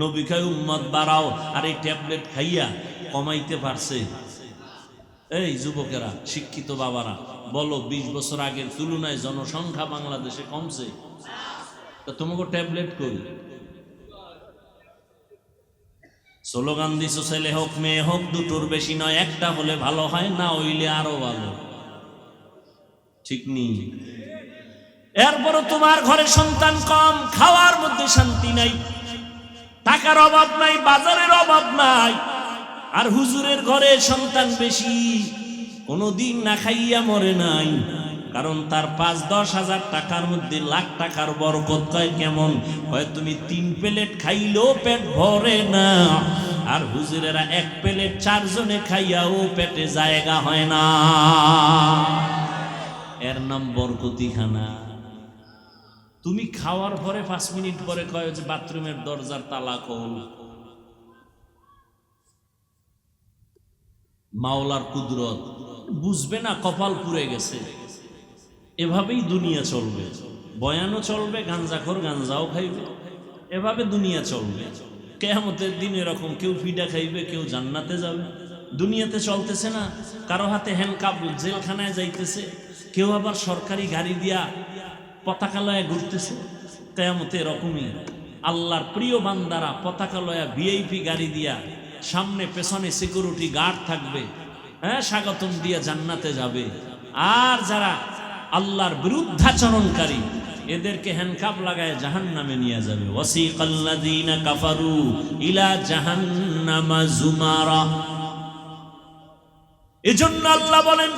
নবী কয় উম্মত বাড়াও, আর এই ট্যাবলেট খাইয়া কমাইতে পারছে? এই যুবকেরা, শিক্ষিত বাবারা বলো, 20 বছর আগের তুলনায় জনসংখ্যা বাংলাদেশে কমছে, তো তোমাকে ট্যাবলেট কই? স্লোগান দিছো ছেলে হোক মেয়ে হোক, 2টোর বেশি নয়, একটা হলে ভালো হয়, না হইলে আরো ভালো। ঠিক নি? এরপরও তোমার ঘরে সন্তান কম, খাওয়ার মধ্যে শান্তি নাই, টাকার অভাব নাই, বাজারের অভাব নাই, আর হুজুরের ঘরে সন্তান বেশি, কোনদিন না খাইয়া মরে নাই, কারণ তার 5-10 হাজার টাকার মধ্যে লাখ টাকার বরকত। কয় কেমন? কয় তুমি 3 প্লেট খাইলেও পেট ভরে না, আর হুজুরেরা 1 প্লেট 4 জনে খাইয়াও পেটে জায়গা হয় না। এর নাম বরকতি খানা। তুমি খাওয়ার পরে 5 মিনিট পরে কয় যে বাথরুমের দরজার তালা খোল। মাওলার কুদরত বুঝবে না, কপাল পুড়ে গেছে। এভাবেই দুনিয়া চলবে, বয়ানও চলবে, গাঞ্জাখোর গাঞ্জাও খাইবে, এভাবে দুনিয়া চলবে। কিয়ামতের দিন এরকম কেউ ফিডা খাইবে, কেউ জান্নাতে যাবে। দুনিয়াতে চলতেছে না, কারো হাতে হ্যান্ডকাপ, জেলখানায় যাইতেছে, কেউ আবার সরকারি গাড়ি দিয়া পতাকা লয়া ঘুরতেছে। কিয়ামতে এরকমই আল্লাহর প্রিয় বান্দারা পতাকা লয়া ভিআইপি গাড়ি দিয়া, সামনে পেছনে সিকিউরিটি গার্ড থাকবে, হ্যাঁ, স্বাগতম দিয়া জান্নাতে যাবে। আর যারা আল্লাহর বিরুদ্ধাচরণকারী এদেরকে হ্যান্ডকাপ লাগায় জাহান্নামে নিয়ে যাবে। ওয়াসিকাল্লাযীনা কাফারু ইলা জাহান্নামা যুমারা। এজন্য আল্লাহ বলেন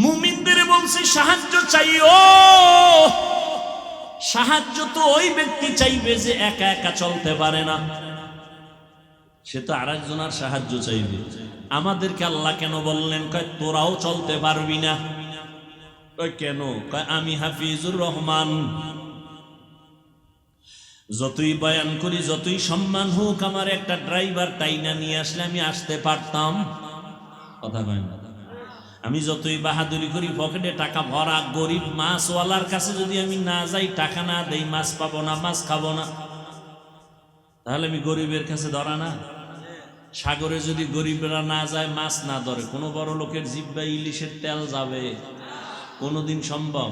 মুমিনদের বলছে সাহায্য চাইও। সাহায্য তো ওই ব্যক্তি চাইবে যে একা একা চলতে পারে না, সে তো আরেকজনের সাহায্য চাইবে। আমাদেরকে আল্লাহ কেন বললেন? কয় তোরাও চলতে পারবি না। কয় কেন? কয় আমি হাফিজুর রহমান, যতই বয়ান করি, যতই সম্মান হোক, আমার একটা ড্রাইভার টাইনা নিয়ে আসলে আমি আসতে পারতাম। কথা কয় না? আমি যতই বাহাদুরি করি, পকেটে টাকা ভরা, গরিব মাছওয়ালার কাছে যদি আমি না যাই, টাকা না দেই, মাছ পাবো না, মাছ খাবো না, তাহলে আমি গরিবের কাছে ধরা না? সাগরে যদি গরিবরা না যায়, মাছ না ধরে, কোনো বড় লোকের জিহ্বায় ইলিশের তেল যাবে? কোনোদিন সম্ভব?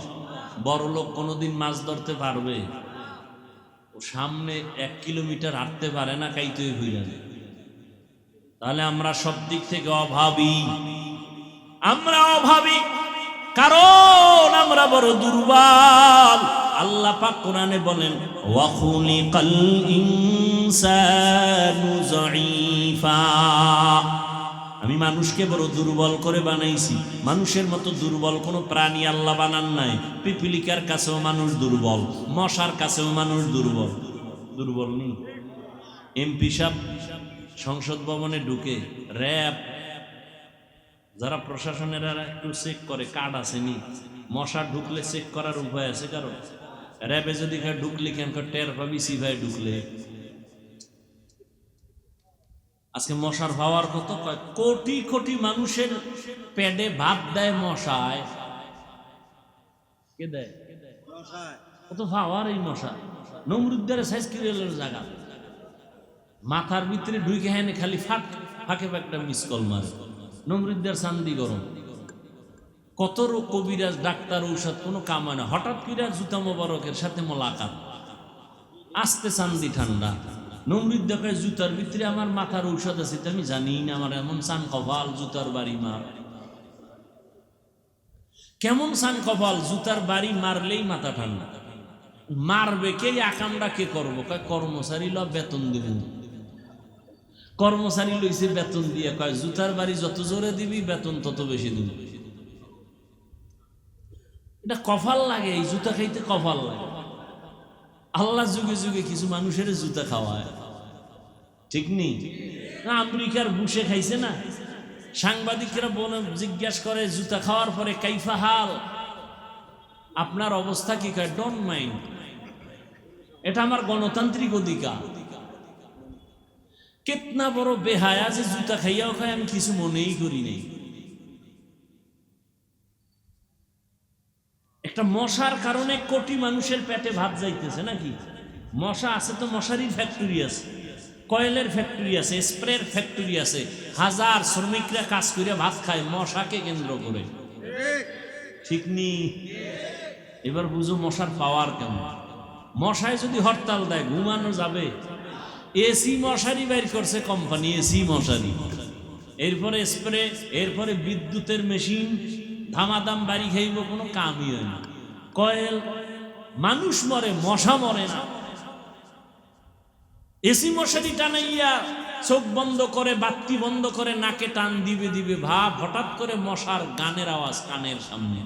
বড় লোক কোনোদিন মাছ ধরতে পারবে? ও সামনে 1 কিলোমিটার হাঁটতে পারে না, কাইতেই হইয়া যায়। তাহলে আমরা সব দিক থেকে অভাবী। আমরা অভাবী কারণ আমরা বড় দুর্বল। আল্লাহ পাক কোরআনে বলেন ওয়া খুলিকাল ইনসানু যায়ীফা। আমি মানুষকে বড় দুর্বল করে বানাইছি। মানুষের মতো দুর্বল কোনো প্রাণী আল্লাহ বানান নাই। পিপিলিকার কাছেও মানুষ দুর্বল, মশার কাছেও মানুষ দুর্বল। দুর্বল নেই? এমপি সাহেব সংসদ ভবনে ঢুকে, র্যাব যারা প্রশাসনের একটু চেক করে কার্ড আসেনি, মশা ঢুকলে চেক করার উপায় আছে? কারণ র্যাবে যদি ঢুকলে কেন টের পাবি সিভাই ঢুকলে। আজকে মশার পাওয়ার কত? কোটি কোটি মানুষের পেটে ভাত দেয় মশায়। কে দেয়? কত পাওয়ার এই মশা। নমরুদ্দারে সাইজ কিরেলের জায়গা, মাথার ভিতরে ঢুকে হেনে খালি ফাঁকে একটা মিস কল মারে। নমরুদ্দার চান্দি গরম, কত কবিরাজ ডাক্তার ঔষধ কোনো কাম হয় না। হঠাৎ করে জুতা মোবারকের সাথে মোলাকাত, আস্তে চান্দি ঠান্ডা। নমরুদ্দা কয় জুতার ভিতরে আমার মাথার ঔষধ আছে, আমি জানি না, আমার এমন চান কপাল, জুতার বাড়ি মার। কেমন চান কপাল, জুতার বাড়ি মারলেই মাথা ঠান্ডা। মারবে কে? আকামটা কে করবো? কয় কর্মচারী ল, বেতন দিব। কর্মচারী লইছে বেতন দিয়ে, কয় জুতার বাড়ি যত জোরে দিবি বেতন তত বেশি দিবি। এটা কপাল লাগে, এই জুতা খাইতে কপাল লাগে। আল্লাহ যুগে যুগে কিছু মানুষের জুতা খাওয়ায়, ঠিক নেই? আমেরিকার বুশে খাইছে না, সাংবাদিকরা বলে জিজ্ঞাসা করে জুতা খাওয়ার পরে কাইফা হাল, আপনার অবস্থা কি? কয় ডোন্ট মাইন্ড, এটা আমার গণতান্ত্রিক অধিকার। কেতনা বড় বেহায়া যে জুতা খাইয়াও খায়, আমি কিছু মনেই করি নাই। একটা মশার কারণে কোটি মানুষের পেটে ভাত যাইতেছে নাকি? মশা আছে তো মশারির ফ্যাক্টরি আছে, কয়েলের ফ্যাক্টরি আছে, স্প্রের ফ্যাক্টরি আছে, হাজার শ্রমিকরা কাজ করে ভাত খায় মশাকে কেন্দ্র করে, ঠিক নি? এবার বুঝো মশার পাওয়ার কেমন। মশায় যদি হরতাল দেয় ঘুমানো যাবে? এসি মশারি বাইর করছে কোম্পানি, এসি মশারি, এরপরে স্প্রে, এরপরে বিদ্যুতের মেশিন, ধামাদাম বাড়ি খাইব, কোনো কামই হয় না। কয়েল, মানুষ মরে, মশা মরে না। এসি মশারি টানাইয়া চোখ বন্ধ করে, বাতি বন্ধ করে, নাকে টান দিবে দিবে ভাব, হঠাৎ করে মশার গানের আওয়াজ কানের সামনে,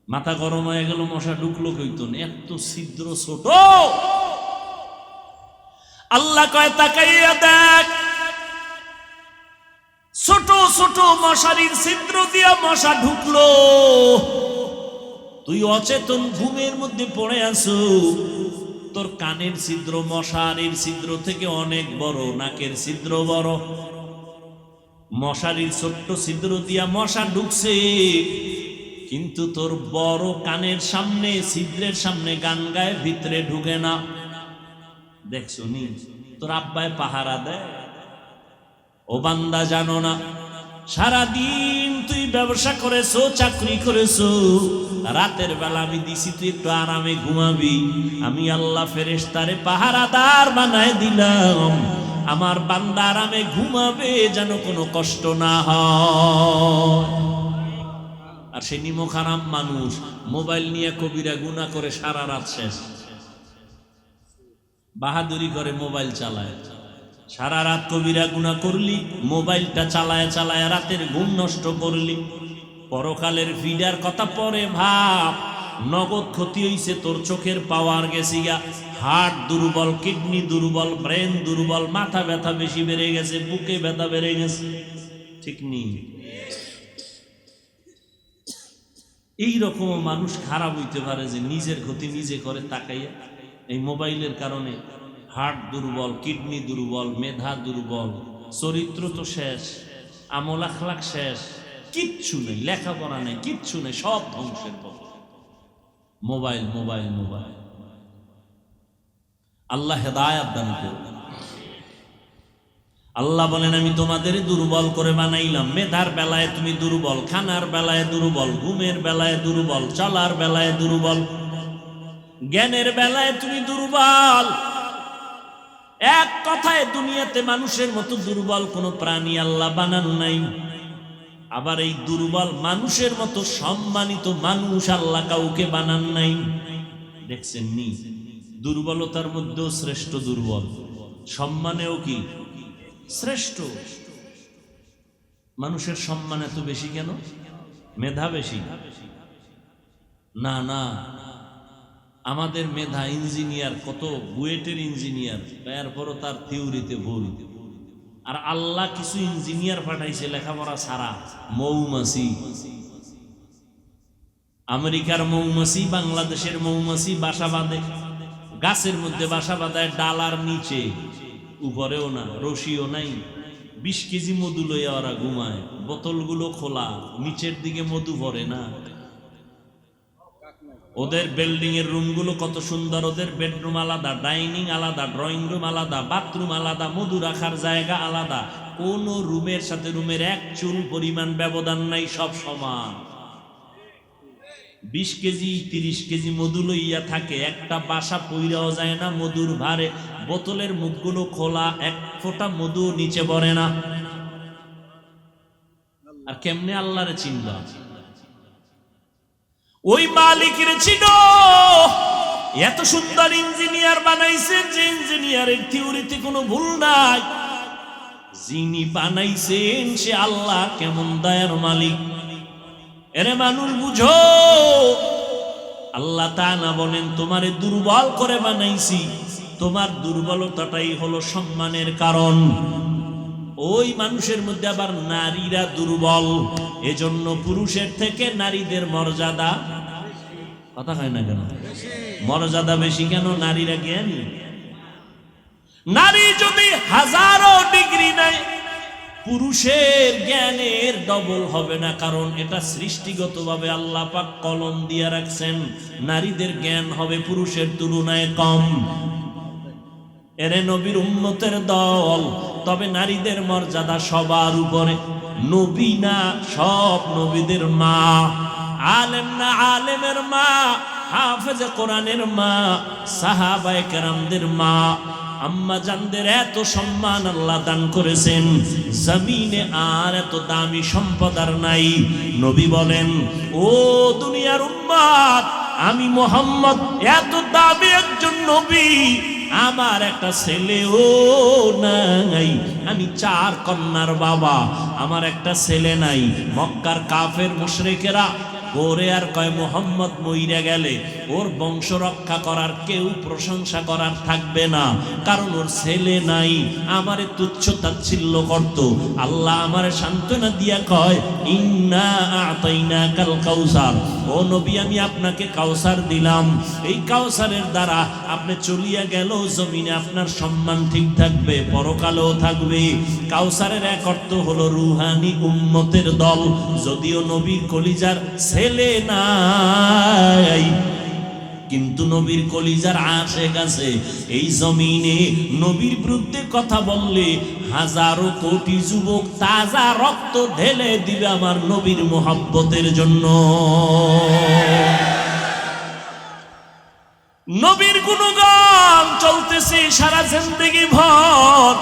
মাথা গরম হয়ে গেল, মশা ঢুকলো কইতো না, এত ছিদ্র ছোট। আল্লাহ কয় তাকাইয়া দেখ, ছোট ছোট মশারির ছিদ্র দিয়া মশা ঢুকলো, তুই অচেতন ঘুমের মধ্যে পড়ে আছো, তোর কানের ছিদ্র মশারির ছিদ্র থেকে অনেক বড়, নাকের ছিদ্র বড়। মশারির ছোট্ট ছিদ্র দিয়া মশা ঢুকছে, কিন্তু তোর বড় কানের সামনে ছিদ্রের সামনে গান গায়ে ভিতরে ঢুকে না। দেখছো নি তোর আব্বায় পাহারা দেয়। ও বান্দা জানো না, সারাদিন তুই ব্যবসা করেছো, চাকরি করেছো, রাতের বেলা আমি দিছি তুই একটু আরামে ঘুমাবি। আমি আল্লাহ ফেরেশতারে পাহারাদার বানায় দিলাম, আমার বান্দা আরামে ঘুমাবে যেন কোনো কষ্ট না হয়। আর সে নিমখারাম মানুষ মোবাইল নিয়ে কবিরা গুনাহ করে সারা রাত শেষ, বাহাদুরি করে মোবাইল চালায়। সারা রাত কবিরা গুনাহ করলি, মোবাইলটা চালায় চালায় রাতের ঘুম নষ্ট করলি। পরকালের ফিডার কথা পরে ভাব, নগদ ক্ষতি হইছে তোর, চোখের পাওয়ার গেছি গা, হার্ট দুর্বল, কিডনি দুর্বল, ব্রেন দুর্বল, মাথা ব্যথা বেশি বেড়ে গেছে, বুকে ব্যথা বেড়ে গেছে। ঠিক নেই? এইরকম মানুষ খারাপ হইতে পারে যে নিজের ক্ষতি নিজে করে তাকাইয়া। এই মোবাইলের কারণে হার্ট দুর্বল, কিডনি দুর্বল, মেধা দুর্বল, চরিত্র তো শেষ, আমল আখলাক শেষ, কিচ্ছু নেই, লেখাপড়া নেই, কিচ্ছু নেই, সব ধ্বংসের পথে। Mobile mobile mobile. আল্লাহ হেদায়াত দান করুন। আল্লাহ বলেন আমি তোমাদের দুর্বল করে বানাইলাম। মেধার বেলায় তুমি দুর্বল, খানার বেলায় দুর্বল, ঘুমের বেলায় দুর্বল, চলার বেলায় দুর্বল, জ্ঞানের বেলায় তুমি দুর্বল। এক কথায় দুনিয়াতে মানুষের মতো দুর্বল কোন প্রাণী আল্লাহ বানান নাই। আবার এই দুর্বল মানুষের মতো সম্মানিত মানুষ আল্লাহ কাউকে বানান নাই। দেখছেন নি? দুর্বলতার মধ্যেও শ্রেষ্ঠ দুর্বল, সম্মানেও কি শ্রেষ্ঠ। মানুষের সম্মান এত বেশি কেন? মেধা বেশি? না না, আমাদের মেধা, ইঞ্জিনিয়ার, কত বুয়েটের ইঞ্জিনিয়ার, এরপরও তার থিওরিতে ভুল। আর আল্লাহ কিছু ইঞ্জিনিয়ার পাঠাইছে লেখাপড়া ছাড়া, মৌমাছি। আমেরিকার মৌমাছি, বাংলাদেশের মৌমাছি বাসা বাঁধে, গাছের মধ্যে বাসা বাঁধায়, ডালার নিচে, উপরেও না, রশিও নাই। 20 কেজি মধু লইয়া ওরা ঘুমায়, বোতলগুলো খোলা, নিচের দিকে মধু ভরে না। ওদের বিল্ডিং এর রুমগুলো কত সুন্দর, ওদের বেডরুম আলাদা, ডাইনিং আলাদা, ড্রয়িং রুম আলাদা, বাথরুম আলাদা, মধু রাখার জায়গা আলাদা, কোন রুমের সাথে রুমের এক চুল পরিমাণ ব্যবধান নাই, সব সমান। 20 কেজি 30 কেজি মধু লইয়া থাকে, একটা বাসা পইরাও যায় না মধুর ভারে, বোতলের মুখগুলো খোলা, এক ফোঁটা মধু নিচে পড়ে না। আর কেমনে আল্লাহরে চিনবা? ওই মালিকের চিনো। এত সুন্দর ইঞ্জিনিয়ার বানাইছেন যে ইঞ্জিনিয়ারের থিওরিতে কোনো ভুল নাই। যিনি বানাইছেন সে আল্লাহ কেমন দয়ার মালিক। এরে মানুষ বুঝো, আল্লাহ তাআলা বলেন তোমারে দুর্বল করে বানাইছি, তোমার দুর্বলতাটাই হলো সম্মানের কারণ। ওই মানুষের মধ্যে আবার নারীরা দুর্বল, এজন্য পুরুষের থেকে নারীদের মর্যাদা, কথা হয় না কেন? মর্যাদা বেশি কেন? নারীরা জ্ঞানী। নারী যদি 1000 ডিগ্রি নেয়, পুরুষের জ্ঞানের ডবল হবে না, কারণ এটা সৃষ্টিগতভাবে আল্লাহ পাক কলম দিয়ে রাখছেন, নারীদের জ্ঞান হবে পুরুষের তুলনায় কম। এরে নবীর উম্মতের দল, তবে নারীদের মর্যাদা সবার উপরে। নবী না, সব নবীদের মা, আলেম না, আলেমের মা, হাফেজে কোরআনের মা, সাহাবায়ে কেরামদের মা, আম্মা জানদের এত সম্মান আল্লাহ দান করেছেন, জমিনে আর এত দামি সম্পদ আর নাই। নবী বলেন, ও দুনিয়ার উম্মত, আমি মুহাম্মদ এত দামি একজন নবী, আমার একটা ছেলেও নাই, আমি 4 কন্যার বাবা, আমার একটা ছেলে নাই। মক্কার কাফের মুশরিকেরা ওরে আর কয় মুহাম্মদ মইরা গেলে ওর বংশ রক্ষা করার কেউ প্রশংসা করার থাকবে না, কারণ ওর ছেলে নাই। আমারে তুচ্ছ তাচ্ছিল্য করত। আল্লাহ আমারে সান্ত্বনা দিয়া কয় ইন্না আতাইনাকাল কাউসার, ও নবী আমি আপনাকে কাউসার দিলাম। এই কাউসারের দ্বারা আপনি চলিয়া গেল জমিনে আপনার সম্মান ঠিক থাকবে, পরকালেও থাকবে। কাউসারের এক অর্থ হলো রুহানি উম্মতের দল। যদিও নবীর কলিজার ছেলে নাই, কিন্তু নবীর কলিজার আশেক আছে। এই জমিনে নবীর বিরুদ্ধে কথা বললে হাজারো কোটি যুবক তাজা রক্ত ঢেলে দিবে আমার নবীর মোহাব্বতের জন্য। নবীর গুণগান চলতেছে সারা জিন্দেগি ভর।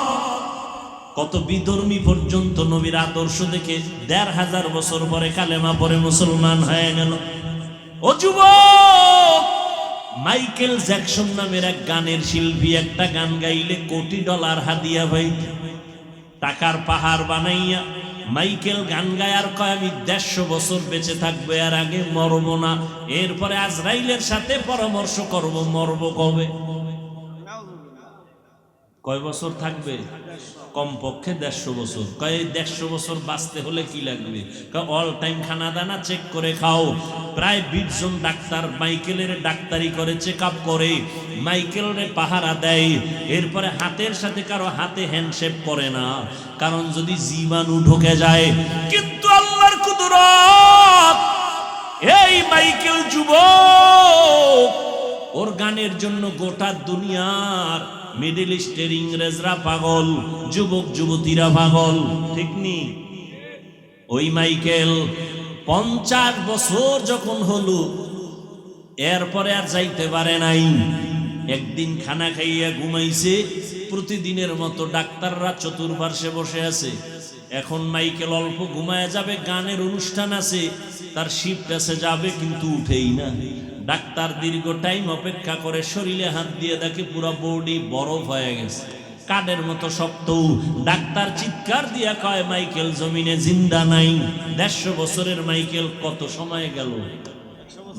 কত বিধর্মী পর্যন্ত নবীর আদর্শ দেখে ১৫০০ বছর পরে কালেমা পরে মুসলমান হয়ে গেল। ও যুবক, মাইকেল জ্যাকসন নামের এক গানের শিল্পী একটা গান গাইলে $কোটি হাদিয়া ভাই, টাকার পাহাড় বানাইয়া মাইকেল গান গায়ার কয় আমি ১৫০ বছর বেঁচে থাকবো, এর আগে মরব না। এরপরে আজরাইলের সাথে পরামর্শ করব মরব কবে। কয় বছর থাকবে? কমপক্ষে ১৫০ বছর। কয় ১৫০ বছর বাঁচতে হলে কি লাগবে? অল টাইম খানা দানা চেক করে খাও। প্রায় ২০ জন ডাক্তার মাইকেলের ডাক্তারি করে, চেক আপ করে, মাইকেলের পাহারা দেয়। এরপরে হাতের সাথে কারো হাতে হ্যান্ডশেক করে না, কারণ যদি জীবাণু ঢুকে যায়। কিন্তু আল্লাহর কুদরত, এই মাইকেল যুবক ওর গানের জন্য গোটা দুনিয়ার মিডল ইস্টের ইংরেজরা পাগল, যুবক যুবতীরা পাগল, ঠিক নি? ওই মাইকেল ৫০ বছর যখন হলো, এরপরে আর যাইতে পারে নাই। একদিন খানা খাইয়া ঘুমাইছে, প্রতিদিনের মতো ডাক্তাররা চতুর্পার্শ্বে বসে আছে। এখন মাইকেল অল্প ঘুমায় যাবে, গানের অনুষ্ঠান আছে, তার শিফট আছে, যাবে কিন্তু উঠেই না। ডাক্তার দীর্ঘ টাইম অপেক্ষা করে, শরীরে হাত দিয়ে দেখে পুরো বডি বরফ হয়ে গেছে, কাঠের মতো শক্ত। ডাক্তার চিৎকার দিয়া কয় মাইকেল জমিনে জিন্দা নাই। ১৫০ বছরের মাইকেল কত সময় গেল?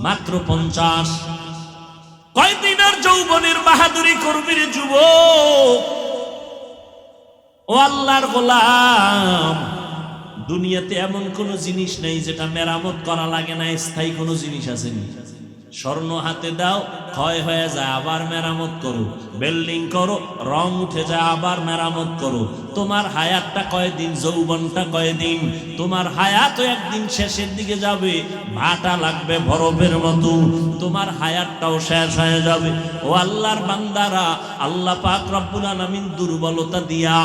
মাত্র ৫০। কয়দিন আর যৌবনের বাহাদুরি করবি রে যুবক? ও আল্লাহর গোলাম, দুনিয়াতে এমন কোন জিনিস নেই যেটা মেরামত করা লাগে না। স্থায়ী কোনো জিনিস আসেনি। স্বর্ণ হাতে দাও, ক্ষয় হয়ে যায়, আবার মেরামত করো। বিল্ডিং করো, রং উঠে যায়, আবার মেরামত করো। তোমার হায়াতটা কয়দিন, যৌবনটা কয়দিন? তোমার হায়াতও একদিন শেষের দিকে যাবে, ভাটা লাগবে বরফের মতো, তোমার হায়াতটাও শেষ হয়ে যাবে। ও আল্লাহর বান্দারা, আল্লাহ পাক রব্বুল আলামিন দুর্বলতা দিয়া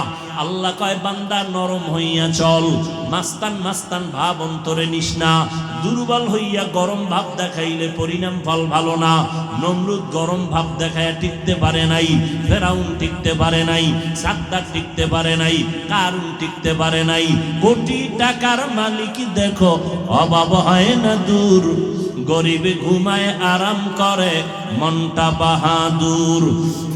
আল্লাহ কয় বান্দা নরম হইয়া চল, মাস্তান মাস্তান ভাব অন্তরে নিস না। দুর্বল হইয়া গরম ভাব দেখাইলে পরিণাম ফল ভালো না। নমরুদ গরম ভাব দেখায় টিকতে পারে নাই, ফেরাউন টিকতে পারে নাই, সাদ্দাত টিকতে পারে নাই, কারুন টিকতে পারে নাই। কোটি টাকার মালিক দেখো অভাব হয় না দূর, গরিবে ঘুমায় আরাম করে মনটা বাহাদুর।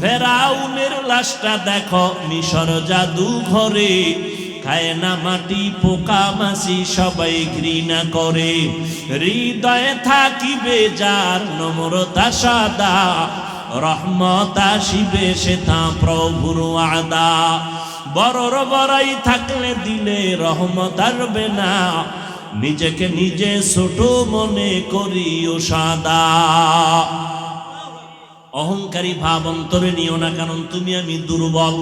ফেরাউনের লাশটা দেখো মিশর জাদু ঘরে, খায় না মাটি পোকা মাছি সবাই ঘৃণা করে। হৃদয়ে থাকিবে যার নম্রতা সাদা, রহমত আসিবে সেথা প্রভুর ওয়াদা। বড়র বড়াই থাকলে দিলে রহমত আসবে না, নিজেকে নিজে ছোট মনে করিও সাদা। অহংকারী ভাব অন্তরে নিও না, কারণ তুমি আমি দুর্বল।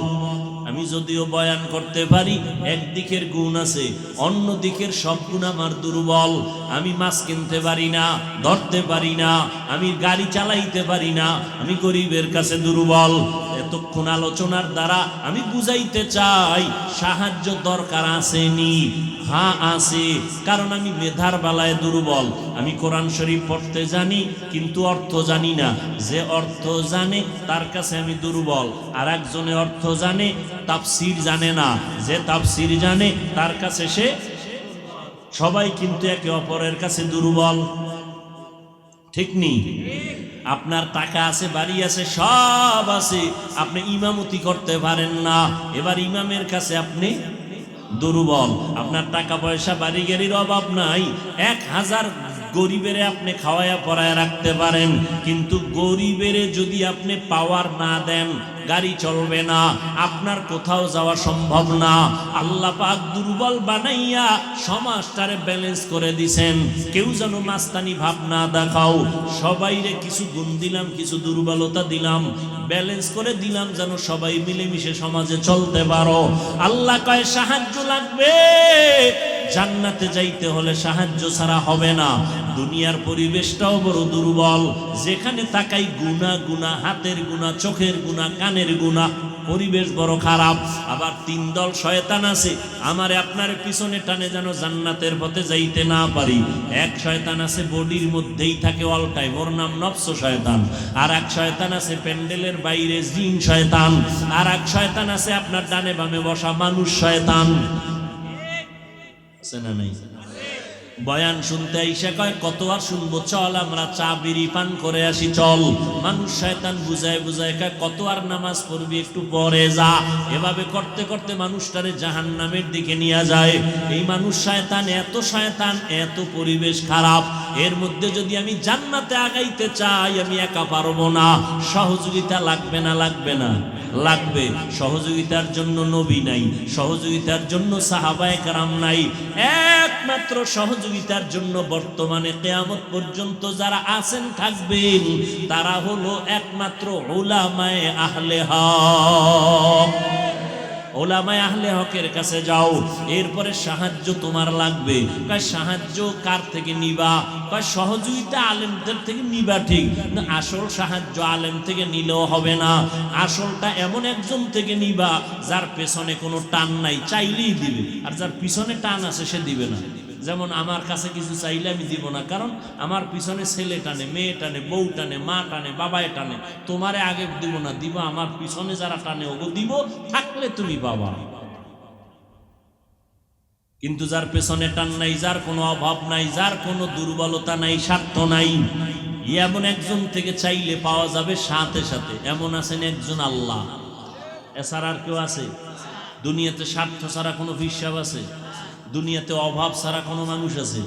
আমি যদিও বয়ান করতে পারি, একদিকের গুণ আছে, অন্য দিকের সব গুণ আমার দুর্বল। আমি মাছ কিনতে পারি না, ধরতে পারি না, আমি গাড়ি চালাইতে পারি না, আমি গরিবের কাছে দুর্বল। এতক্ষণ আলোচনার দ্বারা আমি বুঝাইতে চাই সাহায্য দরকার আসেনি, হ্যাঁ আছে, কারণ আমি মেধার বেলায় দুর্বল। আমি কোরআন শরীফ পড়তে জানি কিন্তু অর্থ জানি না। যে অর্থ জানে তার কাছে আমি দুর্বল, আর একজনে অর্থ জানে তাফসীর জানে না, যে তাফসীর জানে তার কাছে সে। সবাই কিন্তু একে অপরের কাছে দুর্বল, ঠিক নেই? আপনার টাকা আছে, বাড়ি আছে, সব আছে, আপনি ইমামতি করতে পারেন না, এবার ইমামের কাছে আপনি দুর্বল। আপনার টাকা পয়সা বাড়ি গাড়ির অভাব নাই, ১,০০০ গরিবেরে আপনি খাওয়ায়া পরায়া রাখতে পারেন, কিন্তু গরিবেরে যদি আপনি পাওয়ার না দেন, গাড়ি চলবে না, আপনার কোথাও যাওয়া সম্ভব না। আল্লাহ পাক দুর্বল বানাইয়া সমাজটারে ব্যালেন্স করে দিছেন। কেউ যেন মাস্তানি ভাব না দেখাও, সবাইরে কিছু গুণ দিলাম, কিছু দুর্বলতা দিলাম, ব্যালেন্স করে দিলাম, যেন সবাই মিলেমিশে সমাজে চলতে পারো। আল্লাহ কয় সাহায্য লাগবে, জান্নাতে যাইতে হলে সাহায্য ছাড়া হবে না। দুনিয়ার পরিবেশটাও বড় দুর্বল, যেখানে তাকাই গুনাহ গুনাহ, হাতের গুনাহ, চোখের গুনাহ, কানের গুনাহ, পরিবেশ বড় খারাপ। আবার তিন দল শয়তান আছে আমারে আপনার পিছনে টানে যেন জান্নাতের পথে যাইতে না পারি। এক শয়তান আছে বডির মধ্যেই থাকে অল টাইম, ওর নাম নফস শয়তান। আর এক শয়তান আছে প্যান্ডেলের বাইরে জিন শয়তান। আর এক শয়তান আছে আপনার ডানে বামে বসা মানুষ শয়তান। আছে না নাই? বয়ান শুনতে আইসা কয় কত আর শুনবো, চল আমরা চা বিড়ি পান করে আসি চল। মানুষ শয়তান বুঝায় বুঝায় কয় কত আর নামাজ পড়বি, একটু পরে যা। এভাবে করতে করতে মানুষটারে জাহান্নামের দিকে নিয়ে যায়। এই মানুষ শয়তান, এত পরিবেশ খারাপ, এর মধ্যে যদি আমি জান্নাতে আগাইতে চাই আমি একা পারবো না। সহযোগিতা লাগবে না? লাগবে না? লাগবে। সহযোগিতার জন্য নবী নাই, সহযোগিতার জন্য সাহাবায়ে কেরাম নাই। একমাত্র সহযোগিতার জন্য বর্তমানে কিয়ামত পর্যন্ত যারা আছেন থাকবেন, তারা হলো একমাত্র উলামায়ে আহলে হক। ওলামায়ে আহলে হকের কাছে যাও, এরপরে সাহায্য তোমার লাগবে। কয় সাহায্য কার থেকে নিবা? কয় সহযোগিতা আলেমদের থেকে নিবা, ঠিক না? আসল সাহায্য আলেম থেকে নিলেও হবে না, আসলটা এমন একজন থেকে নিবা যার পেছনে কোনো টান নাই, চাইলেই দিবে। আর যার পিছনে টান আছে সে দিবে না। যেমন আমার কাছে কিছু চাইলে আমি দিব না, কারণ আমার পিছনে ছেলে টানে, মেয়ে টানে, বউ টানে, মা টানে, বাবায় টানে। তোমারে আগে দিব না, দিব আমার পিছনে যারা টানে ওগো দিব, থাকলে তুমি বাবা। কিন্তু যার পেছনে টান নাই, যার কোনো অভাব নাই, যার কোনো দুর্বলতা নাই, স্বার্থ নাই, এমন একজন থেকে চাইলে পাওয়া যাবে সাথে সাথে। এমন আছেন একজন আল্লাহ। এছাড়া আর কেউ আছে? দুনিয়াতে স্বার্থ ছাড়া কোনো হিসাব আছে? দুনিয়াতে অভাব ছাড়া কোনো মানুষ আছে?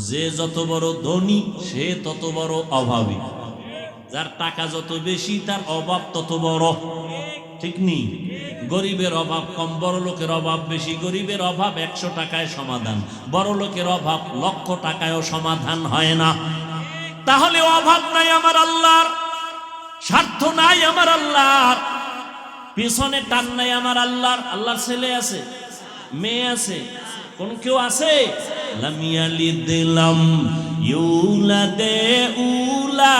যে যত বড় ধনী সে তত বড় অভাবী, যার টাকা যত বেশি তার অভাব তত বড়, ঠিক নেই? গরিবের অভাব কম, বড় লোকের অভাব বেশি। গরিবের অভাব 100 টাকায় সমাধান, বড় লোকের অভাব লক্ষ টাকায়ও সমাধান হয় না। তাহলে অভাব নাই আমার আল্লাহর, স্বার্থ নাই আমার আল্লাহর, পিছনে টান নাই আমার আল্লাহর। আল্লাহর ছেলে আছে, মেয়ে আছে, কোন কেউ আছে? লাম ইয়ালিদ লাম ইউলাদে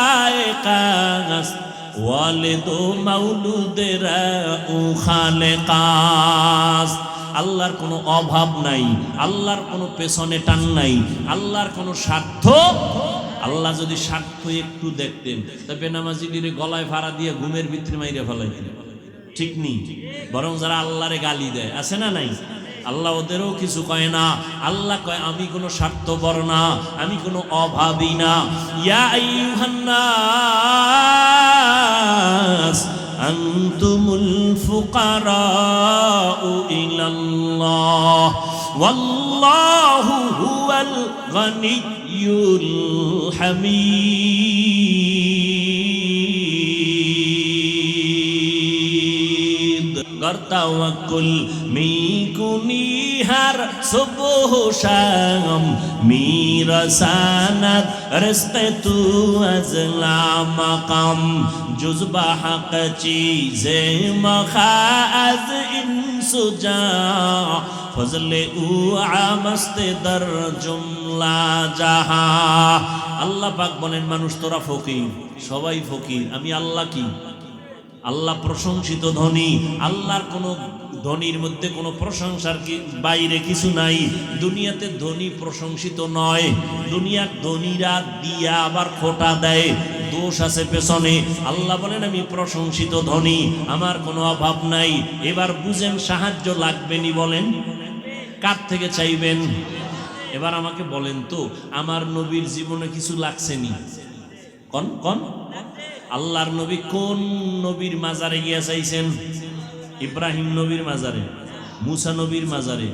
উলাইকাস ওয়ালিদু মাউলুদেরা উ খালেকাস। আল্লাহর কোনো অভাব নাই, আল্লাহর কোনো পেছনে টান নাই, আল্লাহর কোনো স্বার্থ। আল্লাহ যদি স্বার্থ একটু দেখতেন তবে নামাজিদের গলায় ফাড়া দিয়ে ঘুমের ভিতরে মাইরে ফেলাইতেন, ঠিক নেই? বরং যারা আল্লাহরে গালি দেয় আছে না নাই, আল্লাহ ওদেরও কিছু কয় না। আল্লাহ কয় আমি কোনো স্বার্থপর না, আমি কোনো অভাবী না। ইয়া আইয়ুহান নাস আনতুমুল ফুকারাউ ইলাল্লাহ ওয়াল্লাহু হুয়াল গানিয়্যুল হামিদ। তাওয়াক্কুল মিকুনি হার সুবহ শাম মিরাসানাত রিজকে তু আজলা মাকাম জুজবা হক চীজে মখাজ ইনসুজা ফজলে উ আমস্তে দর জুমলা জাহা। আল্লাহ পাক বলেন মানুষ তোরা ফকির, সবাই ফকির, আমি আল্লাহ কি? আল্লাহ প্রশংসিত ধনী। আল্লাহর কোনো ধনীর মধ্যে কোনো প্রশংসার বাইরে কিছু নাই। দুনিয়াতে ধনী প্রশংসিত নয়, দুনিয়ার ধনীরা দিয়া আবার খোটা দেয়, দোষ আছে পেছনে। আল্লাহ বলেন আমি প্রশংসিত ধনী, আমার কোনো অভাব নাই। এবার বুঝেন সাহায্য লাগবে নি? বলেন কার থেকে চাইবেন? এবার আমাকে বলেন তো, আমার নবীর জীবনে কিছু লাগছে নি? কোন কোন আল্লাহর নবী কোন নবীর মাজারে গিয়া চাইছেন? ইব্রাহিম নবীর মাজারে, মুসা নবীর মাজারে,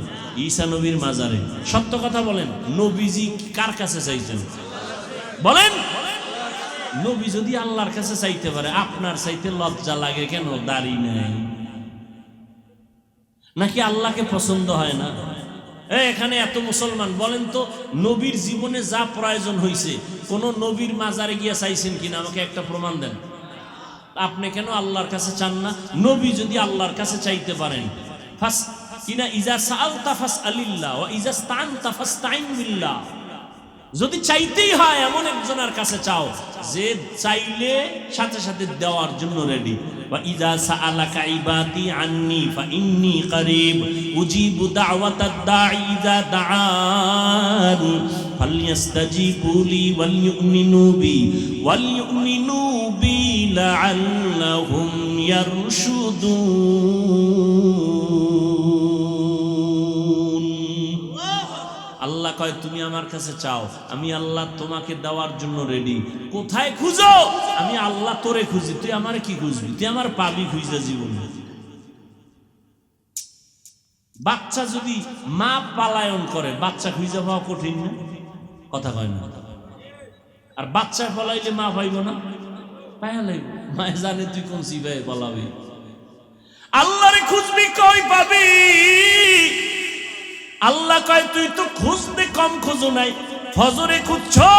ঈসা নবীর মাজারে। সত্য কথা বলেন, নবীজি কার কাছে চাইছেন? বলেন, নবী যদি আল্লাহর কাছে চাইতে পারে, আপনার চাইতে লজ্জা লাগে কেন? দাড়ি নেই নাকি আল্লাহকে পছন্দ হয় না? এখানে এত মুসলমান, বলেন তো নবীর জীবনে যা প্রয়োজন হয়েছে কোন নবীর মাজারে গিয়ে চাইছেন কিনা? আমাকে একটা প্রমাণ দেন। আপনি কেন আল্লাহর কাছে চান না? নবী যদি আল্লাহর কাছে চাইতে পারেন, ফাস কিনা ইজা সাআলতা ফাসআলিল্লাহ ওয়া ইজা ইসতাআনতা ফাসতাইন বিল্লাহ, যদি চাইতেই হয় এমন একজনের কাছে চাও যে চাইলে সাথে সাথে দেওয়ার জন্য রেডি। ওয়া ইজা সাআলাকা ইবাদি আন্নী ফাইন্নী করিব উজিবু দাওয়াতাদ দাঈ ইজা দাআন ফালইস্তাজিবু লি ওয়াল ইউমিনু বি লাআল্লাহুম ইয়ারশুদুন। আল্লাহ কয় তুমি আমার কাছে চাও, আমি আল্লাহ তোমাকে দেওয়ার জন্য রেডি। কোথায় খুঁজো? আমি আল্লাহ তোরে খুঁজি, তুই আমার কি খুঁজবি? তুই আমার পাবি খুঁজে জীবন। বাচ্চা যদি মা পালায়ন করে, বাচ্চা খুঁজে পাওয়া কঠিন না? কথা কয় না? আর বাচ্চা পলাইলে মা পাইব না? পাইয়া লাইব। মায়ে জানে তুই কোন সিবাই পলাবি। আল্লাহরে খুঁজবি, কই পাবি? আল্লাহ কয় তুই তো খুঁজতে কম খোঁজো নাই, ফজরে খুঁজছো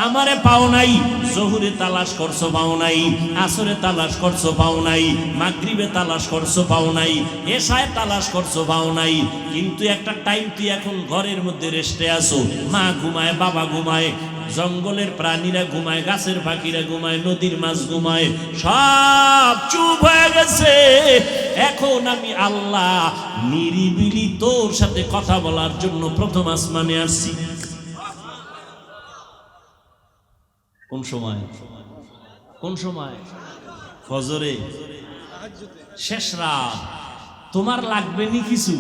আমারে পাও নাই, জোহরে তালাশ করছো পাও নাই, আসরে তালাশ করছো পাও নাই, মাগরিবে তালাশ করছো পাও নাই, এশায় তালাশ করছো পাও নাই। কিন্তু একটা টাইম তুই এখন ঘরের মধ্যে রেস্টে আসো, মা ঘুমায়, বাবা ঘুমায়, জঙ্গলের প্রাণীরা ঘুমায়, গাছের পাখিরা ঘুমায়, নদীর মাছ ঘুমায়, সব চুপ হয়ে গেছে। এখন আমি আল্লাহ নিরিবিলি তোর সাথে কথা বলার জন্য প্রথম আসমানে আসছি। কোন সময়? কোন সময়? ফজরে, শেষ রাত। তোমার লাগবে নি কিছু?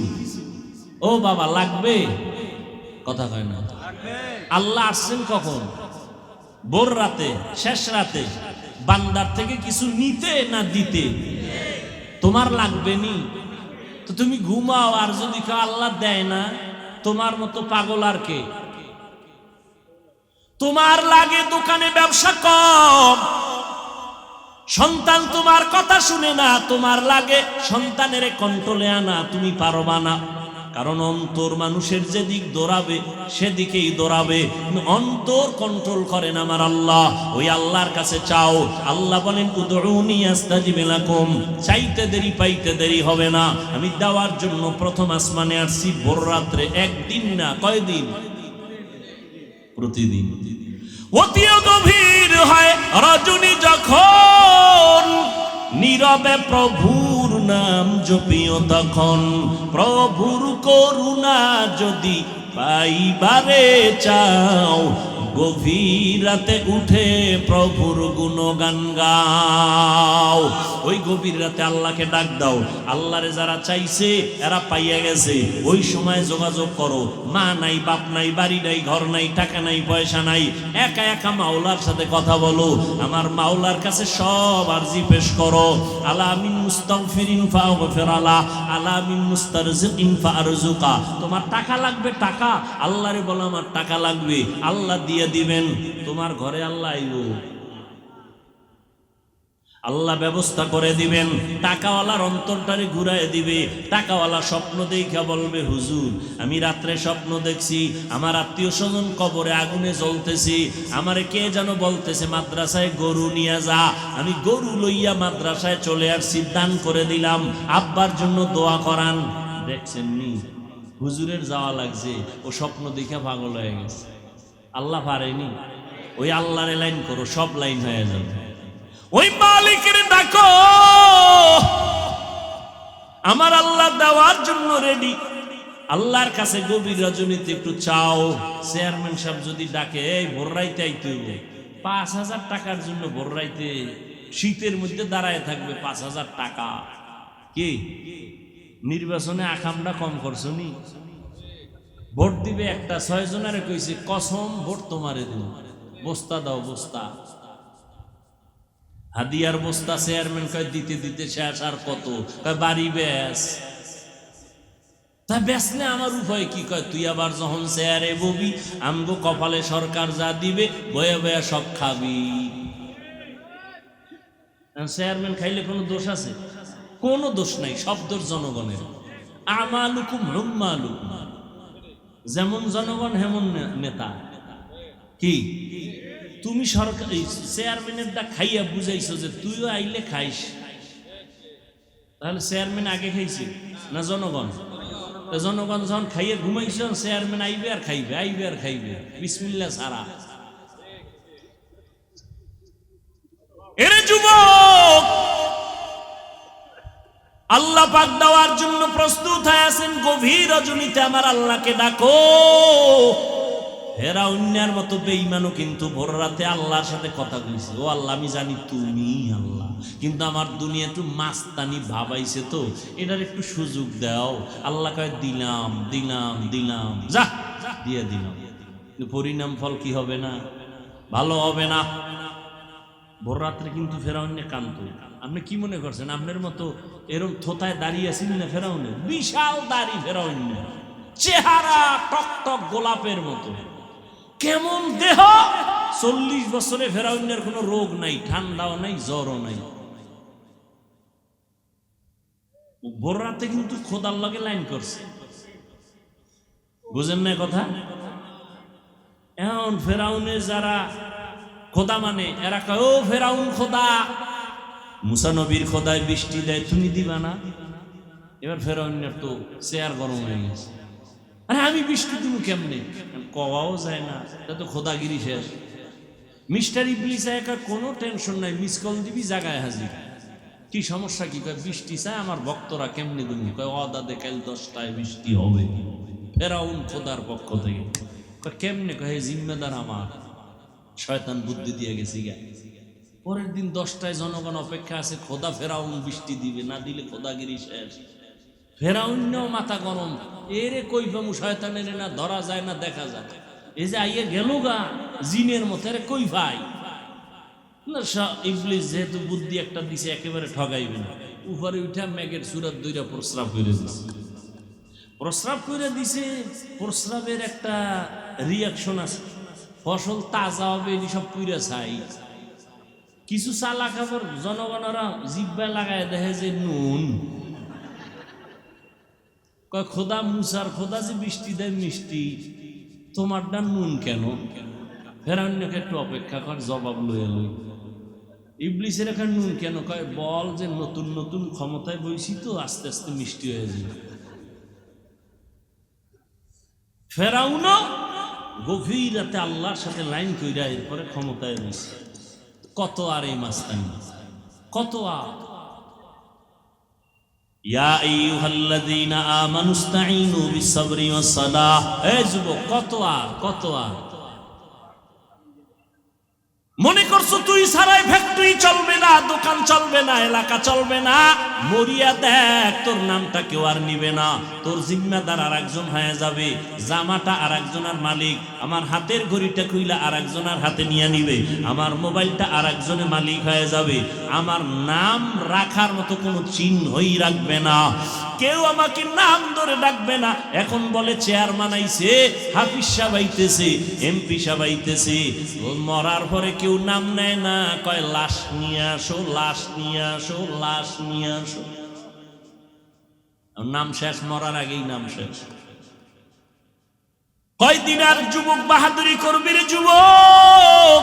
ও বাবা লাগবে? কথা কয় না। আল্লাহ আসছেন কখন? ভোর রাতে, শেষ রাতে। বান্দার থেকে কিছু নিতে না দিতে? তোমার লাগবে নি তো তুমি ঘুমাও, আর যদি কেউ আল্লাহ দেয় না, তোমার মতো পাগল আর কে? তোমার লাগে দোকানে ব্যবসা কম, সন্তান তোমার কথা শুনে না, তোমার লাগে সন্তানের কন্ট্রোলে আনা, তুমি পারবা না। কারণ অন্তর মানুষের যেদিক দৌড়াবে সেদিকেই দৌড়াবে, অন্তর কন্ট্রোল করেন আমার আল্লাহ। ওই আল্লাহর কাছে চাও। আল্লাহ বলেন উদউনি আস্তাজিব লাকুম, চাইতে দেরি পাইতে দেরি হবে না। আমি দেওয়ার জন্য প্রথম আসমানে আসছি ভোর রাত্রে, একদিন না, কয়দিন? প্রতিদিন। অতিও গভীর হয় রজনী যখন, নীরবে প্রভুর নাম জপিও তখন। প্রভুর করুণা যদি পাইবারে চাও, গভীর রাতে উঠে প্রভুর গুণগান গাও। ওই গভীর রাতে আল্লাহকে ডাক দাও। আল্লাহরে যারা চাইছে এরা পাইয়া গেছে, ওই সময় যোগাযোগ করো। মা নাই, বাপ নাই, বাড়ি নাই, ঘর নাই, টাকা নাই, পয়সা নাই, একা একা মাওলার সাথে কথা বলো। আমার মাওলার কাছে সব আরজি পেশ করো। আলা মিন মুস্তাগফিরিন ফাগফির আলা, আলা মিন মুস্তারজিকিন ফারজুকা। তোমার টাকা লাগবে, টাকা আল্লাহরে বলো আমার টাকা লাগবে, আল্লাহ দিয়ে দিবেন। তোমার ঘরে আল্লাহ আইব, আল্লাহ ব্যবস্থা করে দিবেন। টাকাওয়ালার অন্তরটারে ঘুরায় দিবে। টাকাওয়ালা স্বপ্ন দেখা বলবে, হুজুর আমি রাত্রে স্বপ্ন দেখছি আমার আত্মীয় স্বজন কবরে আগুনে জ্বলতেছি, আমারে কে যেন বলতেছে মাদ্রাসায় গরু নিয়ে যা। আমি গরু লইয়া মাদ্রাসায় চলে আসছি, দান করে দিলাম, আব্বার জন্য দোয়া করান। দেখছেন নি হুজুরের যাওয়া লাগছে, ও স্বপ্ন দেখা পাগল হয়ে গেছে। আল্লাহ পারেনি? ওই আল্লাহরে লাইন করো, সব লাইন হয়ে যাবে। ওই মালিকের ডাকো, আমার আল্লাহ দেওয়ার জন্য রেডি। আল্লাহর কাছে গভীর রজনীতে একটু চাও। চেয়ারম্যান সাহেব যদি ডাকে, এই ভোর রাইতে আইতে হইবে, ৫,০০০ টাকার জন্য ভোর রাইতে শীতের মধ্যে দাঁড়ায় থাকবে, ৫,০০০ টাকা। কি নির্বাচনে আকামটা কম করছো নি? ভোট দিবে একটা, ৬ জনারে কইছে কসম ভোট তোমারে দিন, বস্তা দাও, বস্তা হাদিয়ার বস্তা। চেয়ারম্যান কয় দিতে দিতে শেষ, আর কত? কয় বাড়ি ব্যাস। তা বেসলে আমার উপায় কি? কয় তুই আবার যখন চেয়ারে ববি আমগো কপালে সরকার যা দিবে বয়ে বয়ে সব খাবি। চেয়ারম্যান খাইলে কোনো দোষ আছে? কোনো দোষ নাই, সব দোষ জনগণের। আমালুকুম হুম্মালুকুম, যেমন জনগণ হেমন নেতা। কি তুমি সরকার চেয়ারম্যানের দা খাইয়া বুঝাইছো যে তুইও আইলে খাইস, তাহলে চেয়ারম্যান আগে খাইছে না জনগণ? জনগণ যখন খাইয়ে ঘুমাইছ, চেয়ারম্যান আইবে আর খাইবে, আইবে আর খাইবে, বিসমিল্লাহ ছাড়া। এরে যুবক, আল্লাহ পাক দেওয়ার জন্য প্রস্তুত হয়ে আছেন। গভীর রজনীতে আমার আল্লাহকে ডাকো। ফেরাউনের মতো বেঈমানও কিন্তু ভোর রাতে আল্লাহর সাথে কথা কইছে, ও আল্লাহ আমি জানি তুমি আল্লাহ, কিন্তু আমার দুনিয়া একটু মাস্তানি ভাবাইছে, তো এটার একটু সুযোগ দাও। আল্লাহ কয় দিলাম দিলাম দিলাম, যা দিয়ে দিলাম। পরিণাম ফল কি হবে না? ভালো হবে না। ভোর রাত্রে কিন্তু ফেরাউনে কান্ত। আপনি কি মনে করছেন আপনার মতো এরকম থোতায় দাঁড়িয়ে আছেন না? ফেরাউনে বিশাল দাড়ি, ফেরাউনে চেহারা টকটক গোলাপের মতো, কেমন দেহ। 40 বছরে ফেরাউনের কোনো রোগ নাই, ঠান্ডাও নাই, জ্বরও নাই। ভোর রাতে কিন্তু খোদার লগে লাইন করছে, বুঝেন না কথা? এখন ফেরাউনে যারা খোদা মানে, এরা কয় ও ফেরাউন খোদা, মুসা নবীর খোদায় বৃষ্টি দেয়, তুমি দিবা না? এবার ফেরাউনের তো চেয়ার গরম হয়ে গেছে, আরে আমি বৃষ্টি দিব কেমনে? কওয়াও যায় না, এটা তো খোদাগিরি শেষ। মিস্টার ইবলিস একা কোনো টেনশন নাই, মিস কল দিবি জায়গায় হাজির। কি সমস্যা কি? কয় বৃষ্টি চায় আমার ভক্তরা, কেমনে দিবি? কয় অদাদে কাল 10টায় বৃষ্টি হবে। ফেরাউন খোদার পক্ষ থেকে কয় কেমনে? কয় জিম্মেদার আমার, শয়তান বুদ্ধি দিয়ে গেছি গা। পরের দিন 10টায় জনগণ অপেক্ষা আছে, খোদা ফেরাউন বৃষ্টি দিবে, না দিলে খোদাগিরি শেষ। ফেরাউনও মাথা গরম, এরে কই পামু শয়তানের, না ধরা যায় না দেখা যায়। এই যে আইয়ে গেল গা জিনের মতো, এরে কই ভাই না। ইবলিস যেহেতু বুদ্ধি একটা দিছে, একেবারে ঠগাইবে না। উপরে উঠা মেঘের সুরাত দুইটা প্রস্রাব করে দিছে, প্রস্রাব করে দিছে। প্রস্রাবের একটা রিয়াকশন আছে, ফসল তাজা হবে, এটি সব পুইরা চাই। কিছু চালা খাবার জনগণরা জিব্বা লাগায় দেখে যে নুন। কয় খোদা মুসার খোদা যে বৃষ্টি দেয় মিষ্টি, তোমারটা নুন কেন? ফেরাউনকে একটু অপেক্ষা কর, জবাব লইয়া লই। ইবলিসের এখানে নুন কেন? কয় বল যে নতুন নতুন ক্ষমতায় বইছি তো, আস্তে আস্তে মিষ্টি হয়ে যাবে। ফেরাউনও গভীর রাতে আল্লাহর সাথে লাইন কইরা এরপরে ক্ষমতায় রয়েছে। কত আর এই মাস্তানি, কত আর। ইয়া আইয়ুহাল্লাযীনা আমানুস্তাঈনু বিস-সাবরি ওয়াস-সালাহ। এই যুবক, কত আর, কত আর। মনে করছো তুই ছাড়াই ফ্যাক্টরি চলবে না, দোকান চলবে না, এলাকা চলবে না? মরিয়া দেখ, তোর নামটা কেউ আর নিবে না। তোর জিম্মাদার আর একজন হয়ে যাবে, জামাটা আর একজনের মালিক, আমার হাতের ঘড়িটা খুইলা আর একজনের হাতে নিয়ে নিবে, আমার মোবাইলটা আর একজনের মালিক হয়ে যাবে। আমার নাম রাখার মতো কোনো চিহ্নই রাখবে না, কেউ আমাকে নাম ধরে ডাকবে না। এখন বলে চেয়ারম্যান আইছে, হাফিজ সাহেব আইতেছে, এমপি সাহেব আইতেছে। মরার পরে কেউ নাম নেয় না, কয় লাশ নিয়ে আসো, লাশ নিয়ে আসো, লাশ নিয়ে আসো। নাম শেষ, মরার আগেই নাম শেষ। কয়দিন আর যুবক বাহাদুরি করবি রে যুবক?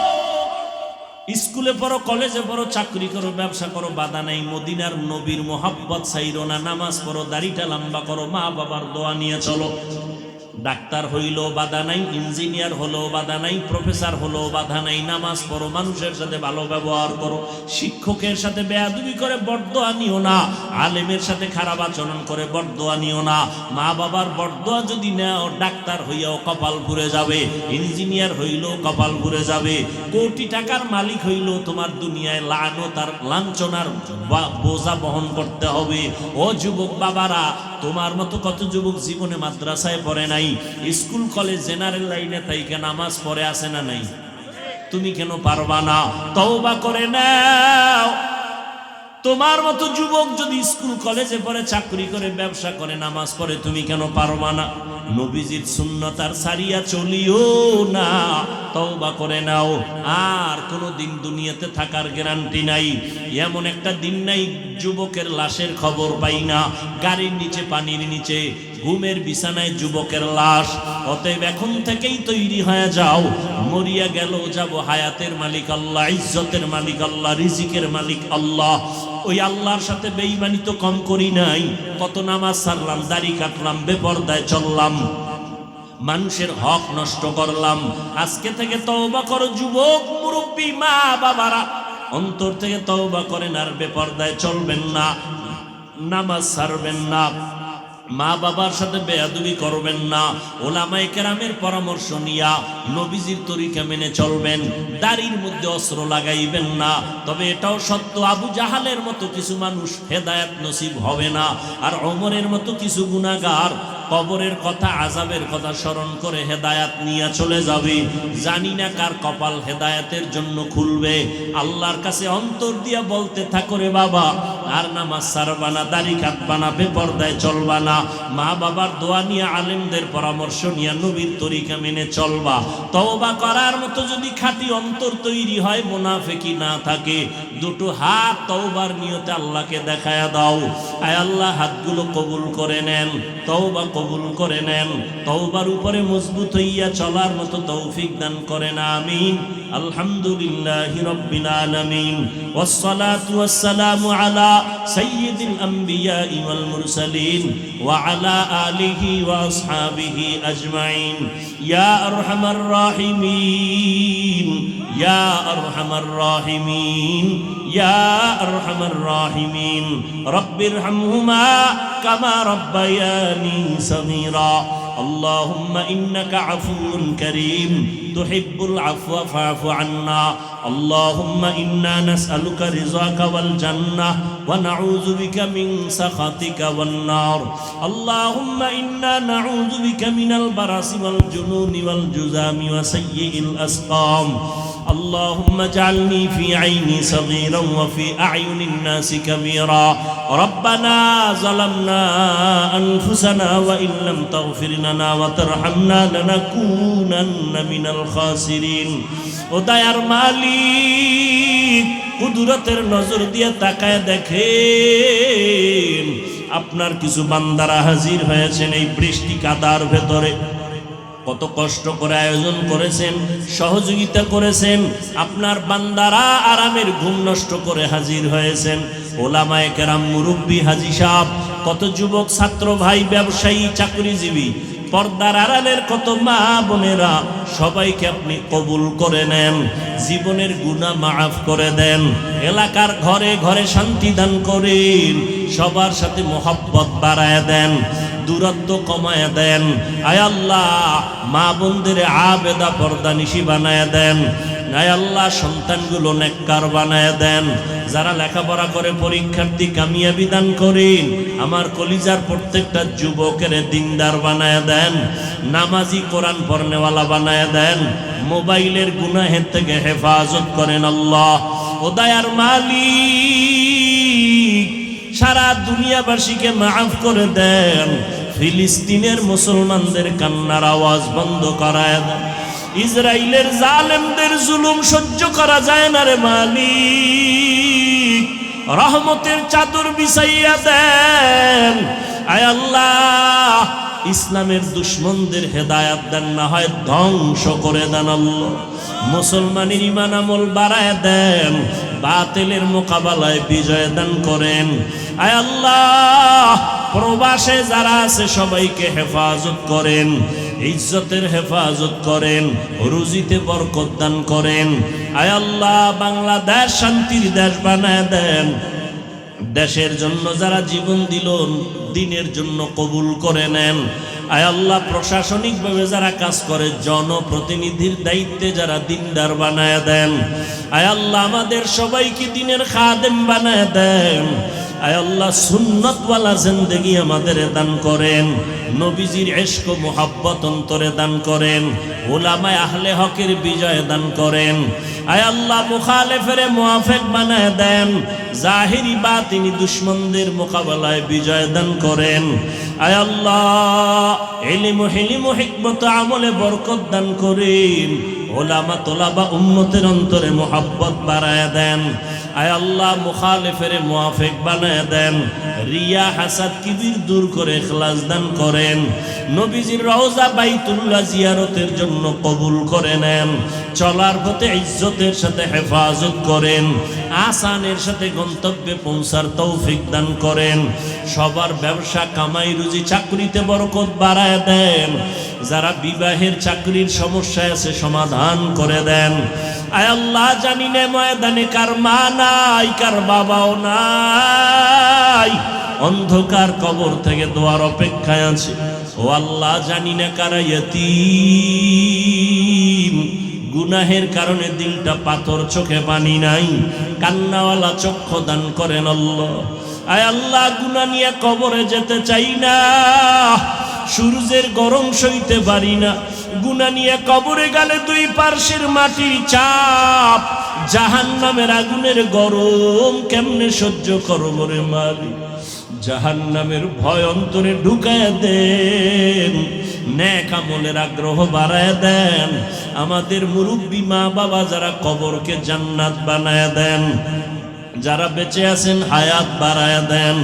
স্কুলে পড়ো, কলেজে পড়ো, চাকরি করো, ব্যবসা করো, বাধা নাই। মদিনার নবীর মোহাব্বত ছাইরো না। নামাজ পড়ো, দাড়িটা লম্বা করো, মা বাবার দোয়া নিয়ে চলো। ডাক্তার হইলেও বাধা নাই, ইঞ্জিনিয়ার হলেও বাধা নাই, প্রফেসর হলেও বাধা নাই। নামাজ পড়ো, মানুষের সাথে ভালো ব্যবহার করো, শিক্ষকের সাথে বেয়াদবি করে বরদোয়া নিও না, আলেমের সাথে খারাপ আচরণ করে বরদোয়া নিও না। মা বাবার বরদোয়া যদি নেও, ডাক্তার হইয়াও কপাল পুড়ে যাবে, ইঞ্জিনিয়ার হইলেও কপাল পুড়ে যাবে, কোটি টাকার মালিক হইলেও তোমার দুনিয়ায় লানত আর লাঞ্ছনার বোঝা বহন করতে হবে। ও যুবক বাবারা, তোমার মতো কত যুবক জীবনে মাদ্রাসায় পড়ে নাই, স্কুল কলেজ জেনারেল লাইনে তাইকে নামাজ পড়ে আসে না নাই? তুমি কেন পারবা না? তওবা করে নাও। তোমার মতো যুবক যদি স্কুল কলেজে পড়ে, চাকরি করে, ব্যবসা করে, নামাজ পড়ে, তুমি কেন পারবা না? নবীজির সুন্নাত আর সারিয়া চলিও না, তওবা করে নাও। আর কোনো দিন দুনিয়াতে থাকার গ্যারান্টি নাই। এমন একটা দিন নাই যুবকের লাশের খবর পাই না, গাড়ির নিচে, পানির নিচে, ঘুমের বিছানায় যুবকের লাশ। অতএব এখন থেকেই তৈরি হয়ে যাও, মরিয়া গেল যাব, হায়াতের মালিক আল্লাহ, ইজ্জতের মালিক আল্লাহ, রিজিকের মালিক আল্লাহ। ওই আল্লাহর সাথে বেঈমানি তো কম করি নাই। কত নামাজ ছাড়লাম, দাড়ি কাটলাম, বেপরদায় চললাম, মানুষের হক নষ্ট করলাম। আজকে থেকে তওবা করো যুবক, মুরব্বী, মা বাবারা, অন্তর থেকে তওবা করেন আর বেপরদায় চলবেন না, নামাজ ছাড়বেন না, মা বাবার সাথে বেয়াদবি করবেন না, ওলামায়ে কেরামের পরামর্শ নিয়া নবীজির তরিকা মেনে চলবেন, দাড়ির মধ্যে অস্ত্র লাগাইবেন না। তবে এটাও সত্য, আবু জাহালের মতো কিছু মানুষ হেদায়েত নসিব হবে না, আর ওমরের মতো কিছু গুনাহগার কবরের কথা, আযাবের কথা স্মরণ করে হেদায়েত নিয়ে চলে যাবে। জানি না কার কপাল হেদায়েতের জন্য খুলবে। আল্লাহর কাছে অন্তর দিয়া বলতে থাকো, রে বাবা, আর নামাজ ছাড়বা না, দাড়ি কাটবা না, বেপরদায় চলবা না, মা বাবার দোয়া নিয়ে, আলেমদের পরামর্শ নিয়ে নবীর তরিকা মেনে চলবা। তওবা করার মতো যদি খাঁটি অন্তর তৈরি হয়, মুনাফিকি না থাকে, দুটো হাত তওবার নিয়তে আল্লাহকে দেখায়া দাও। আয় আল্লাহ, হাতগুলো কবুল করে নেন, তওবা কবুল করে নেন, তওবার উপরে মজবুত হইয়া চলার মতো তৌফিক দান করেন, আমিন। আলহামদুলিল্লাহি রাব্বিল আলামিন, ওয়াসসালাতু ওয়াসসালামু আলা সাইয়্যিদিল আমবিয়া ওয়াল মুরসালিন ওয়া আলা আলিহি ওয়া আসহাবিহি আজমাইন। ইয়া আরহামার রাহিমিন, ইয়া আরহামার রাহিমিন, ইয়া আরহামার রাহিমিন। রব্বিরহামহুমা কামা রব্বায়ানি সগীরা। اللهم إنك عفو كريم تحب العفو فاعف عنا. اللهم إنا نسألك رضاك والجنة ونعوذ بك من سخطك والنار. اللهم إنا نعوذ بك من البرص والجنون والجذام وسيء الأسقام. اللهم اجعلني في عيني صغيرا وفي أعين الناس كبيرا. ربنا ظلمنا أنفسنا وإن لم تغفر لنا وترحمنا لنكونن من الخاسرين. ওদায়ার মালিক, কুদরতের নজর দিয়ে তাকায় দেখেন, আপনার কিছু বান্দারা হাজির হয়েছেন এই বৃষ্টি কাদার ভেতরে। কত কষ্ট করে আয়োজন করেছেন, সহযোগিতা করেছেন, আপনার বান্দারা আরামের ঘুম নষ্ট করে হাজির হয়েছেন। ওলামায়ে কেরাম, মুরব্বী, হাজী সাহেব, কত যুবক, ছাত্র ভাই, ব্যবসায়ী, চাকরিজীবী, পর্দার আড়ালের কত মা বোনেরা, সবাইকে আপনি কবুল করে নেন, জীবনের গুনাহ মাফ করে দেন, এলাকার ঘরে ঘরে শান্তি দান করেন, সবার সাথে মোহাব্বত বাড়ায় দেন, দূরত্ব কমায় দেন। আয় আল্লাহ, মা বোনদের আবেদা পর্দানিশী বানায় দেন। আয় আল্লাহ, সন্তানগুলো নেককার বানায় দেন। যারা লেখাপড়া করে পরীক্ষার্থী, কামিয়াবি দান করেন। আমার কলিজার প্রত্যেকটা যুবকের দিনদার বানায় দেন, নামাজি, কোরআন পড়নেওয়ালা বানায় দেন, মোবাইলের গুনাহের থেকে হেফাজত করেন আল্লাহ। ও দয়ার মালিক, সারা দুনিয়াবাসীকে মাফ করে দেন। ফিলিস্তিনের মুসলমানদের কান্নার আওয়াজ বন্ধ করায় দেন। ইসরায়েলের জালেমদের জুলুম সহ্য করা যায় না রে মালিক, রহমতের চাদর বিছাইয়া দেন। আয় আল্লাহ, ইসলামের দুশমনদের হেদায়াত দেন, না হয় ধ্বংস করে দেন আল্লাহ। মুসলমানের ঈমান আমল বাড়ায় দেন, বাতিলের মোকাবেলায় বিজয় দান করেন। আয় আল্লাহ, প্রবাসে যারা আছে সবাইকে হেফাজত করেন, ইজ্জতের হেফাজত করেন, রুজিতে বরকত দান করেন। আয় আল্লাহ, বাংলাদেশ শান্তির দেশ বানায় দেন। দেশের জন্য যারা জীবন দিল, দিনের জন্য কবুল করে নেন। আয় আল্লাহ, প্রশাসনিকভাবে যারা কাজ করে, জনপ্রতিনিধির দায়িত্বে যারা দিনদার বানায় দেন। আয় আল্লাহ, আমাদের সবাইকে দিনের খাদেম বানায় দেন। আয় আল্লাহ সুন্নতওয়ালা জিন্দেগি আমাদের দান করেন, নবীজির ইশক ও মুহাব্বত অন্তরে দান করেন, উলামায়ে আহলে হকের বিজয় দান করেন। আয় আল্লাহ মুখালেফের মুআফিক বানায় দেন, জাহিরি বাতিনি দুশমনদের মোকাবেলায় বিজয় দান করেন। আয় আল্লাহ ইলম হিলম হিকমত আমলে বরকত দান করেন, উলামা তোলাবা উম্মতের অন্তরে মুহাব্বত বাড়ায় দেন। আয় আল্লাহ মুখালিফের মুআফিক বানায় দেন, রিয়া হাসাদ কিবির দূর করে ইখলাস দান করেন। নবীজির রওজা বাইতুল্লাহ জিয়ারতের জন্য কবুল করে নেন, চলার পথে ইজ্জতের সাথে হেফাজত করেন, আসানের সাথে গন্তব্যে পৌঁছার তৌফিক দান করেন। সবার ব্যবসা কামাই রুজি চাকরিতে বরকত বাড়ায় দেন, যারা বিবাহের চাকরির সমস্যায় আছে সমাধান করে দেন। আয় আল্লাহ জানি না ময়দানে কার মা নাই, কার বাবাও নাই, অন্ধকার কবর থেকে দোয়ার অপেক্ষায় আছে। ও আল্লাহ জানি না কারা ইয়তীম, গুনাহের কারণে দিলটা পাথর, চোখে পানি নাই, কান্নাওয়ালা চক্ষু দান করেন আল্লাহ। আয় আল্লাহ গুনাহ নিয়ে কবরে যেতে চাই না, সূর্যের গরম সইতে পারি না, গুনাহ নিয়ে কবরে গেলে দুই পার্শ্বের মাটির চাপ, জাহান্নামের আগুনের গরম কেমনে সহ্য করব রে মালিক। জাহান্নামের ভয় অন্তরে ঢুকায় দেন, নেক আমলের আগ্রহ বাড়ায় দেন। আমাদের মুরব্বী মা বাবা যারা কবরকে জান্নাত বানায় দেন, যারা বেঁচে আছেন হায়াত বাড়ায় দেন,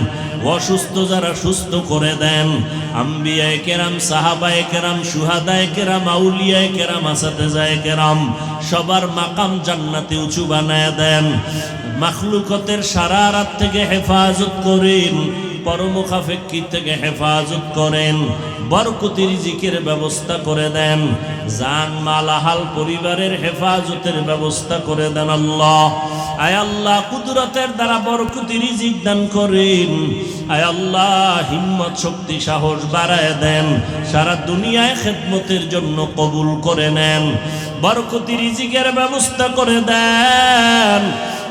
অসুস্থ যারা সুস্থ করে দেন। আম্বিয়ায়ে কেরাম, সাহাবায়ে কেরাম, শুহাদায়ে কেরাম, আউলিয়ায়ে কেরাম, আসাতেজায়ে কেরাম সবার মাকাম জান্নাতে উঁচু বানায় দেন। মাখলুকতের শারারাত থেকে হেফাজত করেন, পরমুখাফেক্ষি থেকে হেফাজত করেন, বরকতি রিজিকের ব্যবস্থা করে দেন, জান মাল আহাল পরিবারের হেফাজতের ব্যবস্থা করে দেন আল্লাহ। আয় আল্লাহ কুদরতের দ্বারা বরকতি রিজিক দান করেন। আয় আল্লাহ হিম্মত শক্তি সাহস বাড়ায় দেন, সারা দুনিয়ায় খেদমতের জন্য কবুল করে নেন, বরকতি রিজিকের ব্যবস্থা করে দেন।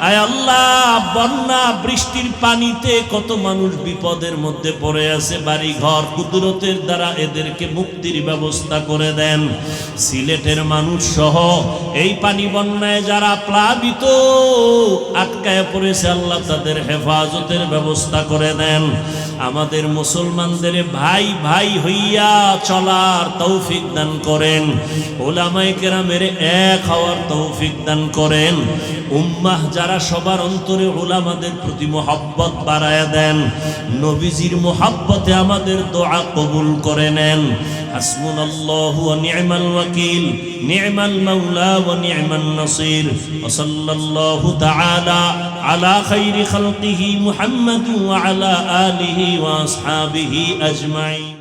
আয় আল্লাহ বন্যা বৃষ্টির পানিতে কত মানুষ বিপদের মধ্যে পড়ে আছে, বাড়ি ঘর কুদরতের দ্বারা এদেরকে মুক্তির ব্যবস্থা করে দেন। সিলেটের মানুষ সহ এই পানি বন্যায় যারা প্লাবিত আটকায় পড়েছে আল্লাহ তাদের হেফাজতের ব্যবস্থা করে দেন। আমাদের মুসলমানদের ভাই ভাই হইয়া চলার তৌফিক দান করেন, উলামায়ে কেরামের এক হওয়ার তৌফিক দান করেন। উম্মাহ যারা সবার অন্তরে উলামাদের প্রতি মুহাব্বত বাড়ায় দেন, নবীজির মুহাব্বতে আমাদের দোয়া কবুল করে নেন। হাসবুনাল্লাহু ওয়া নি'মাল ওয়াকিল, নি'মাল মাওলা ওয়া নি'মান নাসির। ওয়া সাল্লাল্লাহু তাআলা আলা খাইরি খালকিহি মুহাম্মাদ ওয়া আলা আলিহি ওয়া আসহাবিহি আজমাইন।